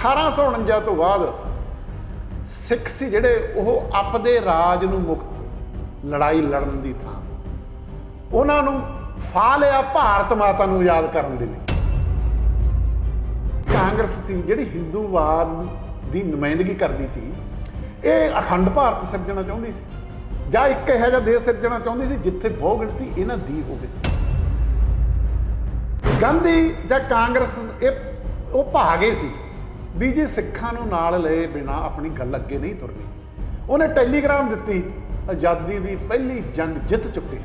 1849 ਤੋਂ ਬਾਅਦ ਸਿੱਖ ਸੀ ਜਿਹੜੇ ਉਹ ਆਪਦੇ ਰਾਜ ਨੂੰ ਮੁਕਤ ਲੜਾਈ ਲੜਨ ਦੀ ਥਾਂ ਉਹਨਾਂ ਨੂੰ ਫਾਹ ਲਿਆ ਭਾਰਤ ਮਾਤਾ ਨੂੰ ਆਜ਼ਾਦ ਕਰਨ ਦੇ ਲਈ। ਕਾਂਗਰਸ ਸੀ ਜਿਹੜੀ ਹਿੰਦੂਵਾਦ ਦੀ ਨੁਮਾਇੰਦਗੀ ਕਰਦੀ ਸੀ, ਇਹ ਅਖੰਡ ਭਾਰਤ ਸਿਰਜਣਾ ਚਾਹੁੰਦੀ ਸੀ ਜਾਂ ਇੱਕ ਇਹੋ ਜਿਹਾ ਦੇਸ਼ ਸਿਰਜਣਾ ਚਾਹੁੰਦੀ ਸੀ ਜਿੱਥੇ ਬਹੁ ਗਿਣਤੀ ਇਹਨਾਂ ਦੀ ਹੋਵੇ। ਗਾਂਧੀ ਜਾਂ ਕਾਂਗਰਸ ਉਹ ਭਾਗੇ ਸੀ ਵੀ ਜੇ ਸਿੱਖਾਂ ਨੂੰ ਨਾਲ ਲਏ ਬਿਨਾਂ ਆਪਣੀ ਗੱਲ ਅੱਗੇ ਨਹੀਂ ਤੁਰਨੀ। ਉਹਨੇ ਟੈਲੀਗ੍ਰਾਮ ਦਿੱਤੀ, ਆਜ਼ਾਦੀ ਦੀ ਪਹਿਲੀ ਜੰਗ ਜਿੱਤ ਚੁੱਕੇ।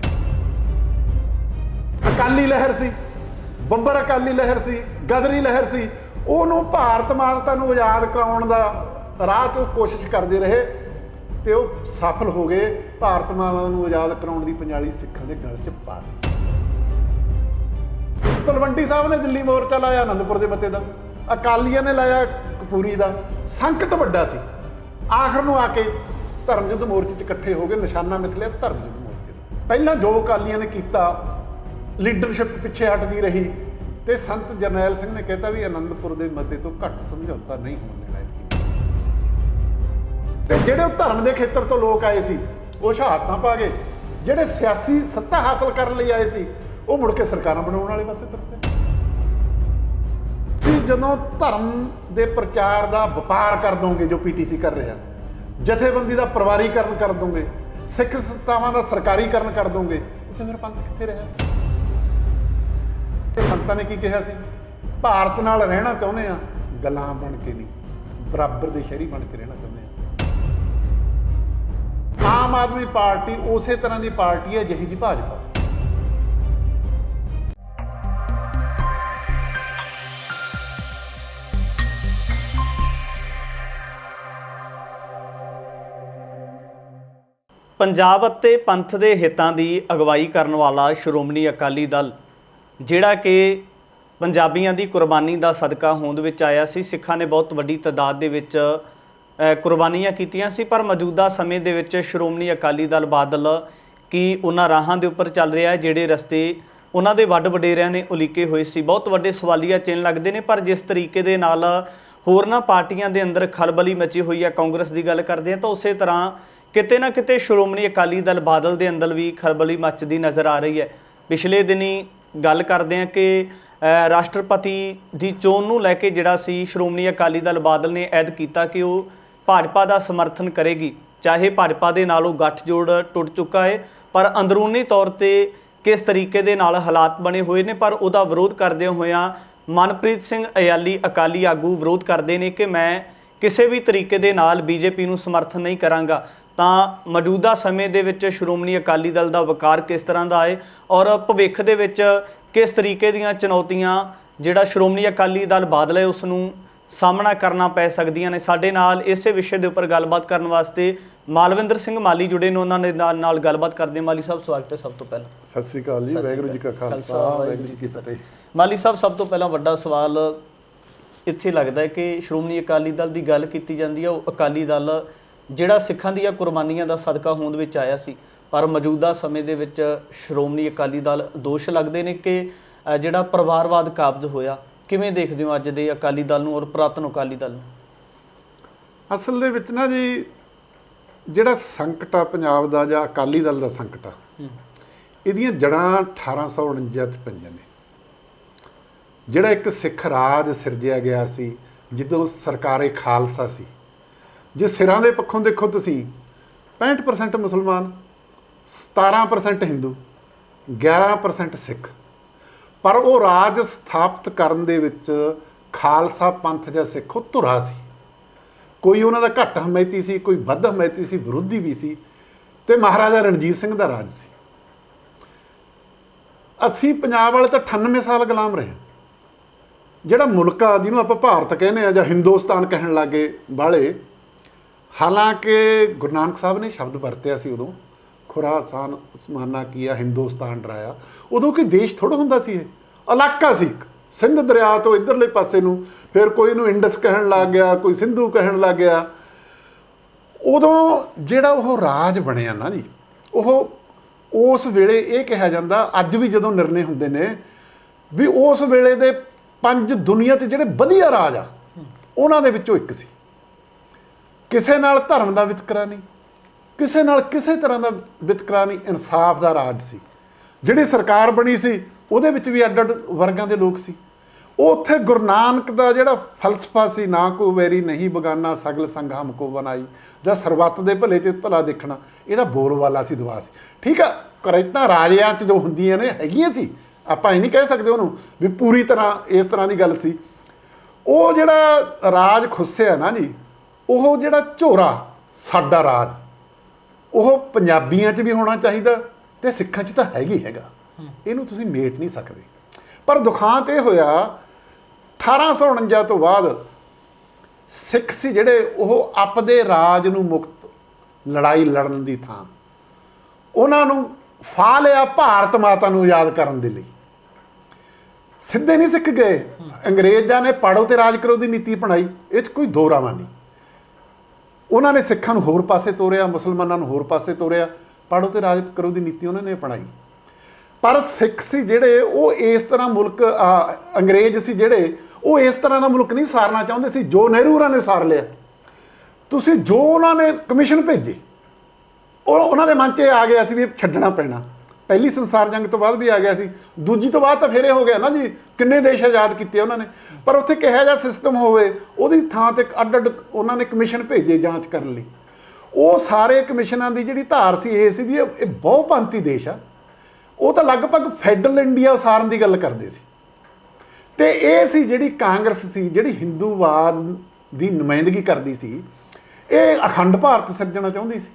ਅਕਾਲੀ ਲਹਿਰ ਸੀ, ਬੱਬਰ ਅਕਾਲੀ ਲਹਿਰ ਸੀ, ਗਦਰੀ ਲਹਿਰ ਸੀ, ਉਹਨੂੰ ਭਾਰਤ ਮਾਤਾ ਨੂੰ ਆਜ਼ਾਦ ਕਰਾਉਣ ਦਾ ਰਾਹ 'ਚ ਕੋਸ਼ਿਸ਼ ਕਰਦੇ ਰਹੇ ਤੇ ਉਹ ਸਫਲ ਹੋ ਗਏ। ਭਾਰਤ ਮਾਤਾ ਨੂੰ ਆਜ਼ਾਦ ਕਰਾਉਣ ਦੀ ਪੰਜਾਲੀ ਸਿੱਖਾਂ ਦੇ ਗਲ 'ਚ ਪਾ ਦਿੱਤੀ। ਤਲਵੰਡੀ ਸਾਹਿਬ ਨੇ ਦਿੱਲੀ ਮੋਰਚਾ ਲਾਇਆ ਆਨੰਦਪੁਰ ਦੇ ਮੱਤੇ ਦਾ, ਅਕਾਲੀਆਂ ਨੇ ਲਾਇਆ ਕਪੂਰੀ ਦਾ। ਸੰਕਟ ਵੱਡਾ ਸੀ। ਆਖਰ ਨੂੰ ਆ ਕੇ ਧਰਮ ਯੁੱਧ ਮੋਰਚੇ 'ਚ ਇਕੱਠੇ ਹੋ ਗਏ, ਨਿਸ਼ਾਨਾ ਮਿਥ ਲਿਆ ਧਰਮ ਯੁੱਧ ਮੋਰਚੇ ਦਾ। ਪਹਿਲਾਂ ਜੋ ਅਕਾਲੀਆਂ ਨੇ ਕੀਤਾ, ਲੀਡਰਸ਼ਿਪ ਪਿੱਛੇ ਹਟਦੀ ਰਹੀ ਤੇ ਸੰਤ ਜਰਨੈਲ ਸਿੰਘ ਨੇ ਕਹਿਤਾ ਵੀ ਆਨੰਦਪੁਰ ਦੇ ਮਤੇ ਤੋਂ ਘੱਟ ਸਮਝੌਤਾ ਨਹੀਂ ਹੋਣ ਦੇਣਾ। ਤੇ ਜਿਹੜੇ ਉਹ ਧਰਮ ਦੇ ਖੇਤਰ ਤੋਂ ਲੋਕ ਆਏ ਸੀ ਉਹ ਸ਼ਹਾਦਤਾਂ ਪਾ ਗਏ। ਜਿਹੜੇ ਸਿਆਸੀ ਸੱਤਾ ਹਾਸਲ ਕਰਨ ਲਈ ਆਏ ਸੀ ਉਹ ਮੁੜ ਕੇ ਸਰਕਾਰਾਂ ਬਣਾਉਣ ਵਾਲੇ ਪਾਸੇ ਤੁਰ ਪਏ। ਤੁਸੀਂ ਜਦੋਂ ਧਰਮ ਦੇ ਪ੍ਰਚਾਰ ਦਾ ਵਪਾਰ ਕਰ ਦੋਗੇ, ਜੋ ਪੀਟੀਸੀ ਕਰ ਰਿਹਾ, ਜਥੇਬੰਦੀ ਦਾ ਪਰਿਵਾਰੀਕਰਨ ਕਰ ਦੋਗੇ, ਸਿੱਖ ਸੰਸਥਾਵਾਂ ਦਾ ਸਰਕਾਰੀਕਰਨ ਕਰ ਦੋਗੇ, ਉੱਥੇ ਫਿਰ ਪੰਥ ਕਿੱਥੇ ਰਿਹਾ? ਸੰਤਾਂ ਨੇ ਕੀ ਕਿਹਾ ਸੀ? ਭਾਰਤ ਨਾਲ ਰਹਿਣਾ ਚਾਹੁੰਦੇ ਆ, ਗੁਲਾਮ ਬਣ ਕੇ ਨਹੀਂ, ਬਰਾਬਰ ਦੇ ਸ਼ਹਿਰੀ ਬਣ ਕੇ ਰਹਿਣਾ ਚਾਹੁੰਦੇ ਆ। ਆਮ ਆਦਮੀ ਪਾਰਟੀ ਉਸੇ ਤਰ੍ਹਾਂ ਦੀ ਪਾਰਟੀ ਹੈ ਜਿਹੀ ਜੀ ਭਾਜਪਾ। ਪੰਜਾਬ ਅਤੇ ਪੰਥ ਦੇ ਹਿੱਤਾਂ ਦੀ ਅਗਵਾਈ ਕਰਨ ਵਾਲਾ ਸ਼੍ਰੋਮਣੀ ਅਕਾਲੀ ਦਲ ਜਿਹੜਾ ਕਿ ਪੰਜਾਬੀਆਂ ਦੀ ਕੁਰਬਾਨੀ ਦਾ ਸਦਕਾ ਹੋਂਦ ਵਿੱਚ ਆਇਆ ਸੀ। ਸਿੱਖਾਂ ਨੇ ਬਹੁਤ ਵੱਡੀ ਤਾਦਾਦ ਦੇ ਵਿੱਚ ਕੁਰਬਾਨੀਆਂ ਕੀਤੀਆਂ ਸੀ, ਪਰ ਮੌਜੂਦਾ ਸਮੇਂ ਦੇ ਵਿੱਚ ਸ਼੍ਰੋਮਣੀ ਅਕਾਲੀ ਦਲ ਬਾਦਲ ਕੀ ਉਹਨਾਂ ਰਾਹਾਂ ਦੇ ਉੱਪਰ ਚੱਲ ਰਿਹਾ ਹੈ ਜਿਹੜੇ ਰਸਤੇ ਉਹਨਾਂ ਦੇ ਵੱਡ ਵਡੇਰਿਆਂ ਨੇ ਉਲੀਕੇ ਹੋਏ ਸੀ? ਬਹੁਤ ਵੱਡੇ ਸਵਾਲੀਆ ਚਿੰਨ੍ਹ ਲੱਗਦੇ ਨੇ। ਪਰ ਜਿਸ ਤਰੀਕੇ ਦੇ ਨਾਲ ਹੋਰਨਾਂ ਪਾਰਟੀਆਂ ਦੇ ਅੰਦਰ ਖਲਬਲੀ ਮਚੀ ਹੋਈ ਹੈ, ਕਾਂਗਰਸ ਦੀ ਗੱਲ ਕਰਦੇ ਹਾਂ ਤਾਂ ਉਸੇ ਤਰ੍ਹਾਂ ਕਿਤੇ ਨਾ ਕਿਤੇ ਸ਼੍ਰੋਮਣੀ ਅਕਾਲੀ ਦਲ ਬਾਦਲ ਦੇ ਅੰਦਰ ਵੀ ਖਲਬਲੀ ਮਚਦੀ ਨਜ਼ਰ ਆ ਰਹੀ ਹੈ। ਪਿਛਲੇ ਦਿਨੀ ਗੱਲ ਕਰਦੇ ਹਾਂ ਕਿ ਰਾਸ਼ਟਰਪਤੀ ਦੀ ਚੋਣ ਨੂੰ ਲੈ ਕੇ ਜਿਹੜਾ ਸੀ ਸ਼੍ਰੋਮਣੀ ਅਕਾਲੀ ਦਲ ਬਾਦਲ ਨੇ ਐਦ ਕੀਤਾ ਕਿ ਉਹ ਭਾਜਪਾ ਦਾ ਸਮਰਥਨ ਕਰੇਗੀ। ਚਾਹੇ ਭਾਜਪਾ ਦੇ ਨਾਲ ਉਹ ਗੱਠਜੋੜ ਟੁੱਟ ਚੁੱਕਾ ਹੈ, ਪਰ ਅੰਦਰੂਨੀ ਤੌਰ 'ਤੇ ਕਿਸ ਤਰੀਕੇ ਦੇ ਨਾਲ ਹਾਲਾਤ ਬਣੇ ਹੋਏ ਨੇ, ਪਰ ਉਹਦਾ ਵਿਰੋਧ ਕਰਦਿਆਂ ਹੋਇਆਂ ਮਨਪ੍ਰੀਤ ਸਿੰਘ ਅਯਾਲੀ ਅਕਾਲੀ ਆਗੂ ਵਿਰੋਧ ਕਰਦੇ ਨੇ ਕਿ ਮੈਂ ਕਿਸੇ ਵੀ ਤਰੀਕੇ ਦੇ ਨਾਲ ਬੀਜੇਪੀ ਨੂੰ ਸਮਰਥਨ ਨਹੀਂ ਕਰਾਂਗਾ। ਤਾਂ ਮੌਜੂਦਾ ਸਮੇਂ ਦੇ ਵਿੱਚ ਸ਼੍ਰੋਮਣੀ ਅਕਾਲੀ ਦਲ ਦਾ ਵਕਾਰ ਕਿਸ ਤਰ੍ਹਾਂ ਦਾ ਹੈ ਔਰ ਭਵਿੱਖ ਦੇ ਵਿੱਚ ਕਿਸ ਤਰੀਕੇ ਦੀਆਂ ਚੁਣੌਤੀਆਂ ਜਿਹੜਾ ਸ਼੍ਰੋਮਣੀ ਅਕਾਲੀ ਦਲ ਬਾਦਲ ਹੈ ਉਸ ਨੂੰ ਸਾਹਮਣਾ ਕਰਨਾ ਪੈ ਸਕਦੀਆਂ ਨੇ? ਸਾਡੇ ਨਾਲ ਇਸੇ ਵਿਸ਼ੇ ਦੇ ਉੱਪਰ ਗੱਲਬਾਤ ਕਰਨ ਵਾਸਤੇ ਮਾਲਵਿੰਦਰ ਸਿੰਘ ਮਾਲੀ ਜੁੜੇ ਨੇ, ਉਹਨਾਂ ਦੇ ਨਾਲ ਗੱਲਬਾਤ ਕਰਦੇ। ਮਾਲੀ ਸਾਹਿਬ ਸਵਾਗਤ ਹੈ। ਸਭ ਤੋਂ ਪਹਿਲਾਂ ਸਤਿ ਸ੍ਰੀ ਅਕਾਲ ਜੀ। ਵਾਹਿਗੁਰੂ ਜੀ ਕਾ ਖਾਲਸਾ, ਵਾਹਿਗੁਰੂ ਜੀ ਕੀ ਫਤਿਹ। ਮਾਲੀ ਸਾਹਿਬ, ਸਭ ਤੋਂ ਪਹਿਲਾਂ ਵੱਡਾ ਸਵਾਲ ਇੱਥੇ ਲੱਗਦਾ ਹੈ ਕਿ ਸ਼੍ਰੋਮਣੀ ਅਕਾਲੀ ਦਲ ਦੀ ਗੱਲ ਕੀਤੀ ਜਾਂਦੀ ਹੈ, ਉਹ ਅਕਾਲੀ ਦਲ ਜਿਹੜਾ ਸਿੱਖਾਂ ਦੀਆਂ ਕੁਰਬਾਨੀਆਂ ਦਾ ਸਦਕਾ ਹੋਂਦ ਵਿੱਚ ਆਇਆ ਸੀ, ਪਰ ਮੌਜੂਦਾ ਸਮੇਂ ਦੇ ਵਿੱਚ ਸ਼੍ਰੋਮਣੀ ਅਕਾਲੀ ਦਲ ਦੋਸ਼ ਲੱਗਦੇ ਨੇ ਕਿ ਜਿਹੜਾ ਪਰਿਵਾਰਵਾਦ ਕਾਬਜ਼ ਹੋਇਆ। ਕਿਵੇਂ ਦੇਖਦੇ ਹੋ ਅੱਜ ਦੇ ਅਕਾਲੀ ਦਲ ਨੂੰ ਔਰ ਪੁਰਾਤਨ ਅਕਾਲੀ ਦਲ ਨੂੰ? ਅਸਲ ਦੇ ਵਿੱਚ ਨਾ ਜੀ, ਜਿਹੜਾ ਸੰਕਟ ਆ ਪੰਜਾਬ ਦਾ ਜਾਂ ਅਕਾਲੀ ਦਲ ਦਾ ਸੰਕਟ ਆ, ਇਹਦੀਆਂ ਜੜ੍ਹਾਂ 1849 'ਚ ਪਈਆਂ ਨੇ। ਜਿਹੜਾ ਇੱਕ ਸਿੱਖ ਰਾਜ ਸਿਰਜਿਆ ਗਿਆ ਸੀ ਜਦੋਂ ਸਰਕਾਰੇ ਖਾਲਸਾ ਸੀ, ਜੇ ਸਿਰਾਂ ਦੇ ਪੱਖੋਂ ਦੇਖੋ ਤੁਸੀਂ 65% ਮੁਸਲਮਾਨ, 17% ਹਿੰਦੂ, 11% ਸਿੱਖ, ਪਰ ਉਹ ਰਾਜ ਸਥਾਪਿਤ ਕਰਨ ਦੇ ਵਿੱਚ ਖਾਲਸਾ ਪੰਥ ਜਾਂ ਸਿੱਖ ਉਹ ਧੁਰਾ ਸੀ। ਕੋਈ ਉਹਨਾਂ ਦਾ ਘੱਟ ਹਮਾਇਤੀ ਸੀ, ਕੋਈ ਵੱਧ ਹਮਾਇਤੀ ਸੀ, ਵਿਰੋਧੀ ਵੀ ਸੀ, ਤੇ ਮਹਾਰਾਜਾ ਰਣਜੀਤ ਸਿੰਘ ਦਾ ਰਾਜ ਸੀ। ਅਸੀਂ ਪੰਜਾਬ ਵਾਲੇ ਤਾਂ 98 ਸਾਲ ਗੁਲਾਮ ਰਹੇ। ਜਿਹੜਾ ਮੁਲਕ ਆ ਜਿਹਨੂੰ ਆਪਾਂ ਭਾਰਤ ਕਹਿੰਦੇ ਆ ਜਾਂ ਹਿੰਦੁਸਤਾਨ ਕਹਿਣ ਲੱਗੇ ਵਾਲੇ, ਹਾਲਾਂਕਿ ਗੁਰੂ ਨਾਨਕ ਸਾਹਿਬ ਨੇ ਸ਼ਬਦ ਵਰਤਿਆ ਸੀ ਉਦੋਂ, ਖੁਰਾਸਾਨ ਉਸਮਾਨਾ ਕੀਆ ਹਿੰਦੁਸਤਾਨ ਡਰਾਇਆ। ਉਦੋਂ ਕੋਈ ਦੇਸ਼ ਥੋੜ੍ਹਾ ਹੁੰਦਾ ਸੀ, ਇਹ ਇਲਾਕਾ ਸੀ। ਸਿੰਧ ਦਰਿਆ ਤੋਂ ਇੱਧਰਲੇ ਪਾਸੇ ਨੂੰ, ਫਿਰ ਕੋਈ ਇਹਨੂੰ ਇੰਡਸ ਕਹਿਣ ਲੱਗ ਗਿਆ, ਕੋਈ ਸਿੰਧੂ ਕਹਿਣ ਲੱਗ ਗਿਆ। ਉਦੋਂ ਜਿਹੜਾ ਉਹ ਰਾਜ ਬਣਿਆ ਨਾ ਜੀ, ਉਹ ਉਸ ਵੇਲੇ ਇਹ ਕਿਹਾ ਜਾਂਦਾ, ਅੱਜ ਵੀ ਜਦੋਂ ਨਿਰਣੇ ਹੁੰਦੇ ਨੇ ਵੀ ਉਸ ਵੇਲੇ ਦੇ 5 ਦੁਨੀਆ 'ਤੇ ਜਿਹੜੇ ਵਧੀਆ ਰਾਜ ਆ, ਉਹਨਾਂ ਦੇ ਵਿੱਚੋਂ ਇੱਕ ਸੀ। ਕਿਸੇ ਨਾਲ ਧਰਮ ਦਾ ਵਿਤਕਰਾ ਨਹੀਂ, ਕਿਸੇ ਨਾਲ ਕਿਸੇ ਤਰ੍ਹਾਂ ਦਾ ਵਿਤਕਰਾ ਨਹੀਂ, ਇਨਸਾਫ ਦਾ ਰਾਜ ਸੀ। ਜਿਹੜੀ ਸਰਕਾਰ ਬਣੀ ਸੀ ਉਹਦੇ ਵਿੱਚ ਵੀ ਅੱਡ ਅੱਡ ਵਰਗਾਂ ਦੇ ਲੋਕ ਸੀ। ਉਹ ਉੱਥੇ ਗੁਰੂ ਨਾਨਕ ਦਾ ਜਿਹੜਾ ਫਲਸਫਾ ਸੀ, ਨਾ ਕੋ ਵੈਰੀ ਨਹੀਂ ਬਗਾਨਾ ਸਗਲ ਸੰਗ ਹਮ ਕੋ ਬਣਾਈ, ਜਾਂ ਸਰਬੱਤ ਦੇ ਭਲੇ 'ਚ ਭਲਾ ਦੇਖਣਾ, ਇਹਦਾ ਬੋਲਬਾਲਾ ਸੀ, ਦੁਆ ਸੀ। ਠੀਕ ਆ, ਕਰੈਤਾਂ ਰਾਜਿਆਂ 'ਚ ਜੋ ਹੁੰਦੀਆਂ ਨੇ ਹੈਗੀਆਂ ਸੀ, ਆਪਾਂ ਇਹ ਨਹੀਂ ਕਹਿ ਸਕਦੇ ਉਹਨੂੰ ਵੀ ਪੂਰੀ ਤਰ੍ਹਾਂ ਇਸ ਤਰ੍ਹਾਂ ਦੀ ਗੱਲ ਸੀ। ਉਹ ਜਿਹੜਾ ਰਾਜ ਖੁੱਸਿਆ ਨਾ ਜੀ, ਉਹ ਜਿਹੜਾ ਝੋਰਾ ਸਾਡਾ ਰਾਜ, ਉਹ ਪੰਜਾਬੀਆਂ 'ਚ ਵੀ ਹੋਣਾ ਚਾਹੀਦਾ ਤੇ ਸਿੱਖਾਂ 'ਚ ਤਾਂ ਹੈਗਾ, ਇਹਨੂੰ ਤੁਸੀਂ ਮੇਟ ਨਹੀਂ ਸਕਦੇ। ਪਰ ਦੁਖਾਂਤ ਇਹ ਹੋਇਆ 1849 ਤੋਂ ਬਾਅਦ ਸਿੱਖ ਸੀ ਜਿਹੜੇ, ਉਹ ਆਪਦੇ ਰਾਜ ਨੂੰ ਮੁਕਤ ਲੜਾਈ ਲੜਨ ਦੀ ਥਾਂ ਉਹਨਾਂ ਨੂੰ ਫਾਹ ਲਿਆ ਭਾਰਤ ਮਾਤਾ ਨੂੰ ਆਜ਼ਾਦ ਕਰਨ ਦੇ ਲਈ। ਸਿੱਧੇ ਨਹੀਂ ਸਿੱਖ ਗਏ, ਅੰਗਰੇਜ਼ਾਂ ਨੇ ਪੜ੍ਹੋ ਤੇ ਰਾਜ ਕਰੋ ਦੀ ਨੀਤੀ ਅਪਣਾਈ, ਇਹ 'ਚ ਕੋਈ ਦੋ ਰਾਵਾਂ ਨਹੀਂ। ਉਹਨਾਂ ਨੇ ਸਿੱਖਾਂ ਨੂੰ ਹੋਰ ਪਾਸੇ ਤੋਰਿਆ, ਮੁਸਲਮਾਨਾਂ ਨੂੰ ਹੋਰ ਪਾਸੇ ਤੋਰਿਆ, ਪੜ੍ਹੋ ਤੇ ਰਾਜ ਕਰੋ ਦੀ ਨੀਤੀ ਉਹਨਾਂ ਨੇ ਅਪਣਾਈ। ਪਰ ਸਿੱਖ ਸੀ ਜਿਹੜੇ, ਉਹ ਇਸ ਤਰ੍ਹਾਂ ਮੁਲਕ, ਅੰਗਰੇਜ਼ ਸੀ ਜਿਹੜੇ, ਉਹ ਇਸ ਤਰ੍ਹਾਂ ਦਾ ਮੁਲਕ ਨਹੀਂ ਸਾਰਨਾ ਚਾਹੁੰਦੇ ਸੀ ਜੋ ਨਹਿਰੂ ਹੋਰਾਂ ਨੇ ਸਾਰ ਲਿਆ। ਤੁਸੀਂ ਜੋ ਉਹਨਾਂ ਨੇ ਕਮਿਸ਼ਨ ਭੇਜੇ, ਉਹ ਉਹਨਾਂ ਦੇ ਮਨ 'ਚ ਆ ਗਿਆ ਸੀ ਵੀ ਛੱਡਣਾ ਪੈਣਾ। ਪਹਿਲੀ ਸੰਸਾਰ ਜੰਗ ਤੋਂ ਬਾਅਦ ਵੀ ਆ ਗਿਆ ਸੀ, ਦੂਜੀ ਤੋਂ ਬਾਅਦ ਤਾਂ ਫਿਰ ਇਹ ਹੋ ਗਿਆ ਨਾ ਜੀ, ਕਿੰਨੇ ਦੇਸ਼ ਆਜ਼ਾਦ ਕੀਤੇ ਉਹਨਾਂ ਨੇ। ਪਰ ਉੱਥੇ ਕਿਹੋ ਜਿਹਾ ਸਿਸਟਮ ਹੋਵੇ, ਉਹਦੀ ਥਾਂ 'ਤੇ ਅੱਡ ਅੱਡ ਉਹਨਾਂ ਨੇ ਕਮਿਸ਼ਨ ਭੇਜੇ ਜਾਂਚ ਕਰਨ ਲਈ। ਉਹ ਸਾਰੇ ਕਮਿਸ਼ਨਾਂ ਦੀ ਜਿਹੜੀ ਧਾਰ ਸੀ ਇਹ ਸੀ ਵੀ ਇਹ ਬਹੁਪੰਥੀ ਦੇਸ਼ ਆ, ਉਹ ਤਾਂ ਲਗਭਗ ਫੈਡਰਲ ਇੰਡੀਆ ਉਸਾਰਨ ਦੀ ਗੱਲ ਕਰਦੇ ਸੀ। ਤੇ ਇਹ ਸੀ ਜਿਹੜੀ ਕਾਂਗਰਸ ਸੀ, ਜਿਹੜੀ ਹਿੰਦੂਵਾਦ ਦੀ ਨੁਮਾਇੰਦਗੀ ਕਰਦੀ ਸੀ, ਇਹ ਅਖੰਡ ਭਾਰਤ ਸਿਰਜਣਾ ਚਾਹੁੰਦੀ ਸੀ,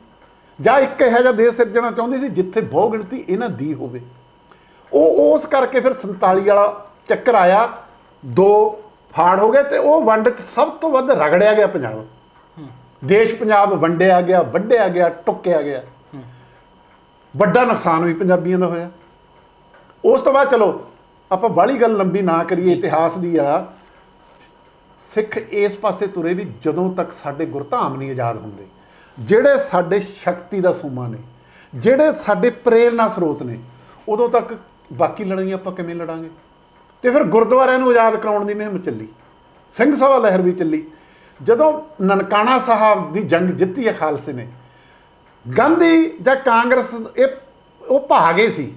ਜਾਂ ਇੱਕ ਇਹੋ ਜਿਹਾ ਦੇਸ਼ ਸਿਰਜਣਾ ਚਾਹੁੰਦੀ ਸੀ ਜਿੱਥੇ ਬਹੁ ਗਿਣਤੀ ਇਹਨਾਂ ਦੀ ਹੋਵੇ। ਉਹ ਉਸ ਕਰਕੇ ਫਿਰ 47 ਵਾਲਾ ਚੱਕਰ ਆਇਆ, ਦੋ ਫਾੜ ਹੋ ਗਏ, ਤੇ ਉਹ ਵੰਡ 'ਚ ਸਭ ਤੋਂ ਵੱਧ ਰਗੜਿਆ ਗਿਆ ਪੰਜਾਬ। ਦੇਸ਼ ਪੰਜਾਬ ਵੰਡਿਆ ਗਿਆ, ਵੱਢਿਆ ਗਿਆ, ਟੁੱਕਿਆ ਗਿਆ। ਵੱਡਾ ਨੁਕਸਾਨ ਵੀ ਪੰਜਾਬੀਆਂ ਦਾ ਹੋਇਆ। ਉਸ ਤੋਂ ਬਾਅਦ ਚਲੋ ਆਪਾਂ ਬਾਹਲੀ ਗੱਲ ਲੰਬੀ ਨਾ ਕਰੀਏ, ਇਤਿਹਾਸ ਦੀ ਆ, ਸਿੱਖ ਇਸ ਪਾਸੇ ਤੁਰੇ ਵੀ ਜਦੋਂ ਤੱਕ ਸਾਡੇ ਗੁਰਧਾਮ ਨਹੀਂ ਆਜ਼ਾਦ ਹੁੰਦੇ, ਜਿਹੜੇ ਸਾਡੇ ਸ਼ਕਤੀ ਦਾ ਸੂਮਾ ਨੇ, ਜਿਹੜੇ ਸਾਡੇ ਪ੍ਰੇਰਨਾ ਸਰੋਤ ਨੇ, ਉਦੋਂ ਤੱਕ ਬਾਕੀ ਲੜਾਈਆਂ ਆਪਾਂ ਕਿਵੇਂ ਲੜਾਂਗੇ। ਤੇ ਫਿਰ ਗੁਰਦੁਆਰਿਆਂ ਨੂੰ ਆਜ਼ਾਦ ਕਰਾਉਣ ਦੀ ਮੁਹਿੰਮ ਚੱਲੀ, ਸਿੰਘ ਸਭਾ ਲਹਿਰ ਵੀ ਚੱਲੀ। ਜਦੋਂ ਨਨਕਾਣਾ ਸਾਹਿਬ ਦੀ ਜੰਗ ਜਿੱਤੀ ਹੈ ਖਾਲਸੇ ਨੇ, ਗਾਂਧੀ ਜਾਂ ਕਾਂਗਰਸ ਉਹ ਭਾਗੇ ਸੀ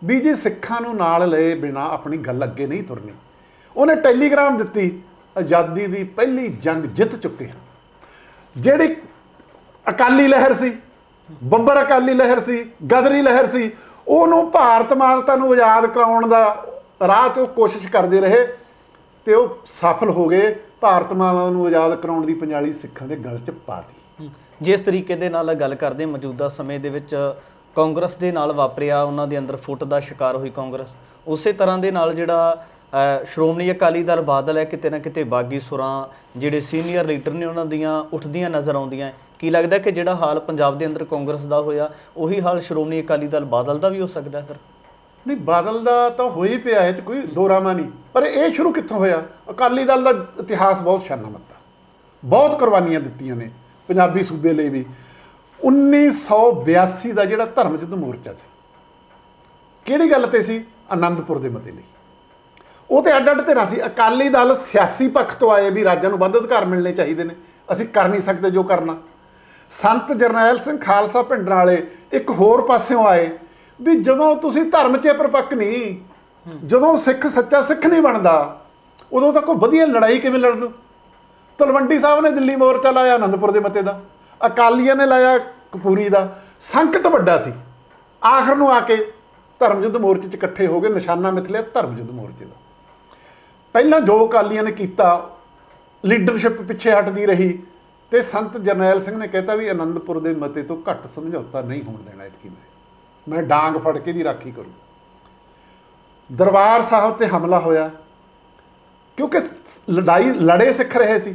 ਵੀ ਜੀ ਸਿੱਖਾਂ ਨੂੰ ਨਾਲ ਲਏ ਬਿਨਾਂ ਆਪਣੀ ਗੱਲ ਅੱਗੇ ਨਹੀਂ ਤੁਰਨੀ। ਉਹਨੇ ਟੈਲੀਗ੍ਰਾਮ ਦਿੱਤੀ, ਆਜ਼ਾਦੀ ਦੀ ਪਹਿਲੀ ਜੰਗ ਜਿੱਤ ਚੁੱਕੇ ਹਾਂ। ਜਿਹੜੀ ਅਕਾਲੀ ਲਹਿਰ ਸੀ, ਬੱਬਰ ਅਕਾਲੀ ਲਹਿਰ ਸੀ, ਗਦਰੀ ਲਹਿਰ ਸੀ, ਉਹਨੂੰ ਭਾਰਤ ਮਾਤਾ ਨੂੰ ਆਜ਼ਾਦ ਕਰਾਉਣ ਦਾ ਰਾਹ 'ਚ ਉਹ ਕੋਸ਼ਿਸ਼ ਕਰਦੇ ਰਹੇ ਤੇ ਉਹ ਸਫਲ ਹੋ ਗਏ। ਭਾਰਤ ਮਾਤਾ ਨੂੰ ਆਜ਼ਾਦ ਕਰਾਉਣ ਦੀ ਪੰਜਾਲੀ ਸਿੱਖਾਂ ਦੇ ਗਲ 'ਚ ਪਾਤੀ। ਜਿਸ ਤਰੀਕੇ ਦੇ ਨਾਲ ਗੱਲ ਕਰਦੇ ਮੌਜੂਦਾ ਸਮੇਂ ਦੇ ਵਿੱਚ ਕਾਂਗਰਸ ਦੇ ਨਾਲ ਵਾਪਰਿਆ, ਉਹਨਾਂ ਦੇ ਅੰਦਰ ਫੁੱਟ ਦਾ ਸ਼ਿਕਾਰ ਹੋਈ ਕਾਂਗਰਸ, ਉਸੇ ਤਰ੍ਹਾਂ ਦੇ ਨਾਲ ਜਿਹੜਾ ਸ਼੍ਰੋਮਣੀ ਅਕਾਲੀ ਦਲ ਬਾਦਲ ਹੈ, ਕਿਤੇ ਨਾ ਕਿਤੇ ਬਾਗੀ ਸੁਰਾਂ ਜਿਹੜੇ ਸੀਨੀਅਰ ਲੀਡਰ ਨੇ ਉਹਨਾਂ ਦੀਆਂ ਉੱਠਦੀਆਂ ਨਜ਼ਰ ਆਉਂਦੀਆਂ। ਕੀ ਲੱਗਦਾ ਕਿ ਜਿਹੜਾ ਹਾਲ ਪੰਜਾਬ ਦੇ ਅੰਦਰ ਕਾਂਗਰਸ ਦਾ ਹੋਇਆ, ਉਹੀ ਹਾਲ ਸ਼੍ਰੋਮਣੀ ਅਕਾਲੀ ਦਲ ਬਾਦਲ ਦਾ ਵੀ ਹੋ ਸਕਦਾ ਫਿਰ? ਨਹੀਂ, ਬਾਦਲ ਦਾ ਤਾਂ ਹੋ ਹੀ ਪਿਆ, ਇਹ 'ਚ ਕੋਈ ਦੋ ਰਾਮਾ ਨਹੀਂ। ਪਰ ਇਹ ਸ਼ੁਰੂ ਕਿੱਥੋਂ ਹੋਇਆ? ਅਕਾਲੀ ਦਲ ਦਾ ਇਤਿਹਾਸ ਬਹੁਤ ਸ਼ਾਨਾਮੱਤਾ, ਬਹੁਤ ਕੁਰਬਾਨੀਆਂ ਦਿੱਤੀਆਂ ਨੇ ਪੰਜਾਬੀ ਸੂਬੇ ਲਈ ਵੀ। 1982 ਦਾ ਜਿਹੜਾ ਧਰਮ ਯੁੱਧ ਮੋਰਚਾ ਸੀ, ਕਿਹੜੀ ਗੱਲ ਤੇ ਸੀ? ਆਨੰਦਪੁਰ ਦੇ ਮਤੇ ਲਈ। ਉਹ ਤੇ ਅੱਡ ਅੱਡ ਧਿਰਾਂ ਸੀ। ਅਕਾਲੀ ਦਲ ਸਿਆਸੀ ਪੱਖ ਤੋਂ ਆਏ ਵੀ ਰਾਜਾਂ ਨੂੰ ਵੱਧ ਅਧਿਕਾਰ ਮਿਲਣੇ ਚਾਹੀਦੇ ਨੇ, ਅਸੀਂ ਕਰ ਨਹੀਂ ਸਕਦੇ ਜੋ ਕਰਨਾ। ਸੰਤ ਜਰਨੈਲ ਸਿੰਘ ਖਾਲਸਾ ਭਿੰਡਰਾਂ ਵਾਲੇ ਇੱਕ ਹੋਰ ਪਾਸਿਓਂ ਆਏ ਵੀ ਜਦੋਂ ਤੁਸੀਂ ਧਰਮ 'ਚ ਪਰਪੱਕ ਨਹੀਂ, ਜਦੋਂ ਸਿੱਖ ਸੱਚਾ ਸਿੱਖ ਨਹੀਂ ਬਣਦਾ, ਉਦੋਂ ਤੱਕ ਕੋਈ ਵਧੀਆ ਲੜਾਈ ਕਿਵੇਂ ਲੜ ਲਓ। ਤਲਵੰਡੀ ਸਾਹਿਬ ਨੇ ਦਿੱਲੀ ਮੋਰਚਾ ਲਾਇਆ ਆਨੰਦਪੁਰ ਦੇ ਮਤੇ ਦਾ, ਅਕਾਲੀਆਂ ਨੇ ਲਾਇਆ ਕਪੂਰੀ ਦਾ। ਸੰਕਟ ਵੱਡਾ ਸੀ। ਆਖਰ ਨੂੰ ਆ ਕੇ ਧਰਮ ਯੁੱਧ ਮੋਰਚੇ 'ਚ ਇਕੱਠੇ ਹੋ ਗਏ, ਨਿਸ਼ਾਨਾ ਮਿਥ ਲਿਆ ਧਰਮ ਯੁੱਧ ਮੋਰਚੇ ਦਾ। ਪਹਿਲਾਂ ਜੋ ਅਕਾਲੀਆਂ ਨੇ ਕੀਤਾ, ਲੀਡਰਸ਼ਿਪ ਪਿੱਛੇ ਹਟਦੀ ਰਹੀ, ਤੇ ਸੰਤ ਜਰਨੈਲ ਸਿੰਘ ਨੇ ਕਹਿਤਾ ਵੀ ਆਨੰਦਪੁਰ ਦੇ ਮਤੇ ਤੋਂ ਘੱਟ ਸਮਝੌਤਾ ਨਹੀਂ ਹੋਣ ਦੇਣਾ, ਇਤਕੀ ਮੈਂ ਡਾਂਗ ਫੜ ਕੇ ਦੀ ਰਾਖੀ ਕਰੂੰ। ਦਰਬਾਰ ਸਾਹਿਬ ਤੇ ਹਮਲਾ ਹੋਇਆ, ਕਿਉਂਕਿ ਲੜੇ ਸਿੱਖ ਰਹੇ ਸੀ।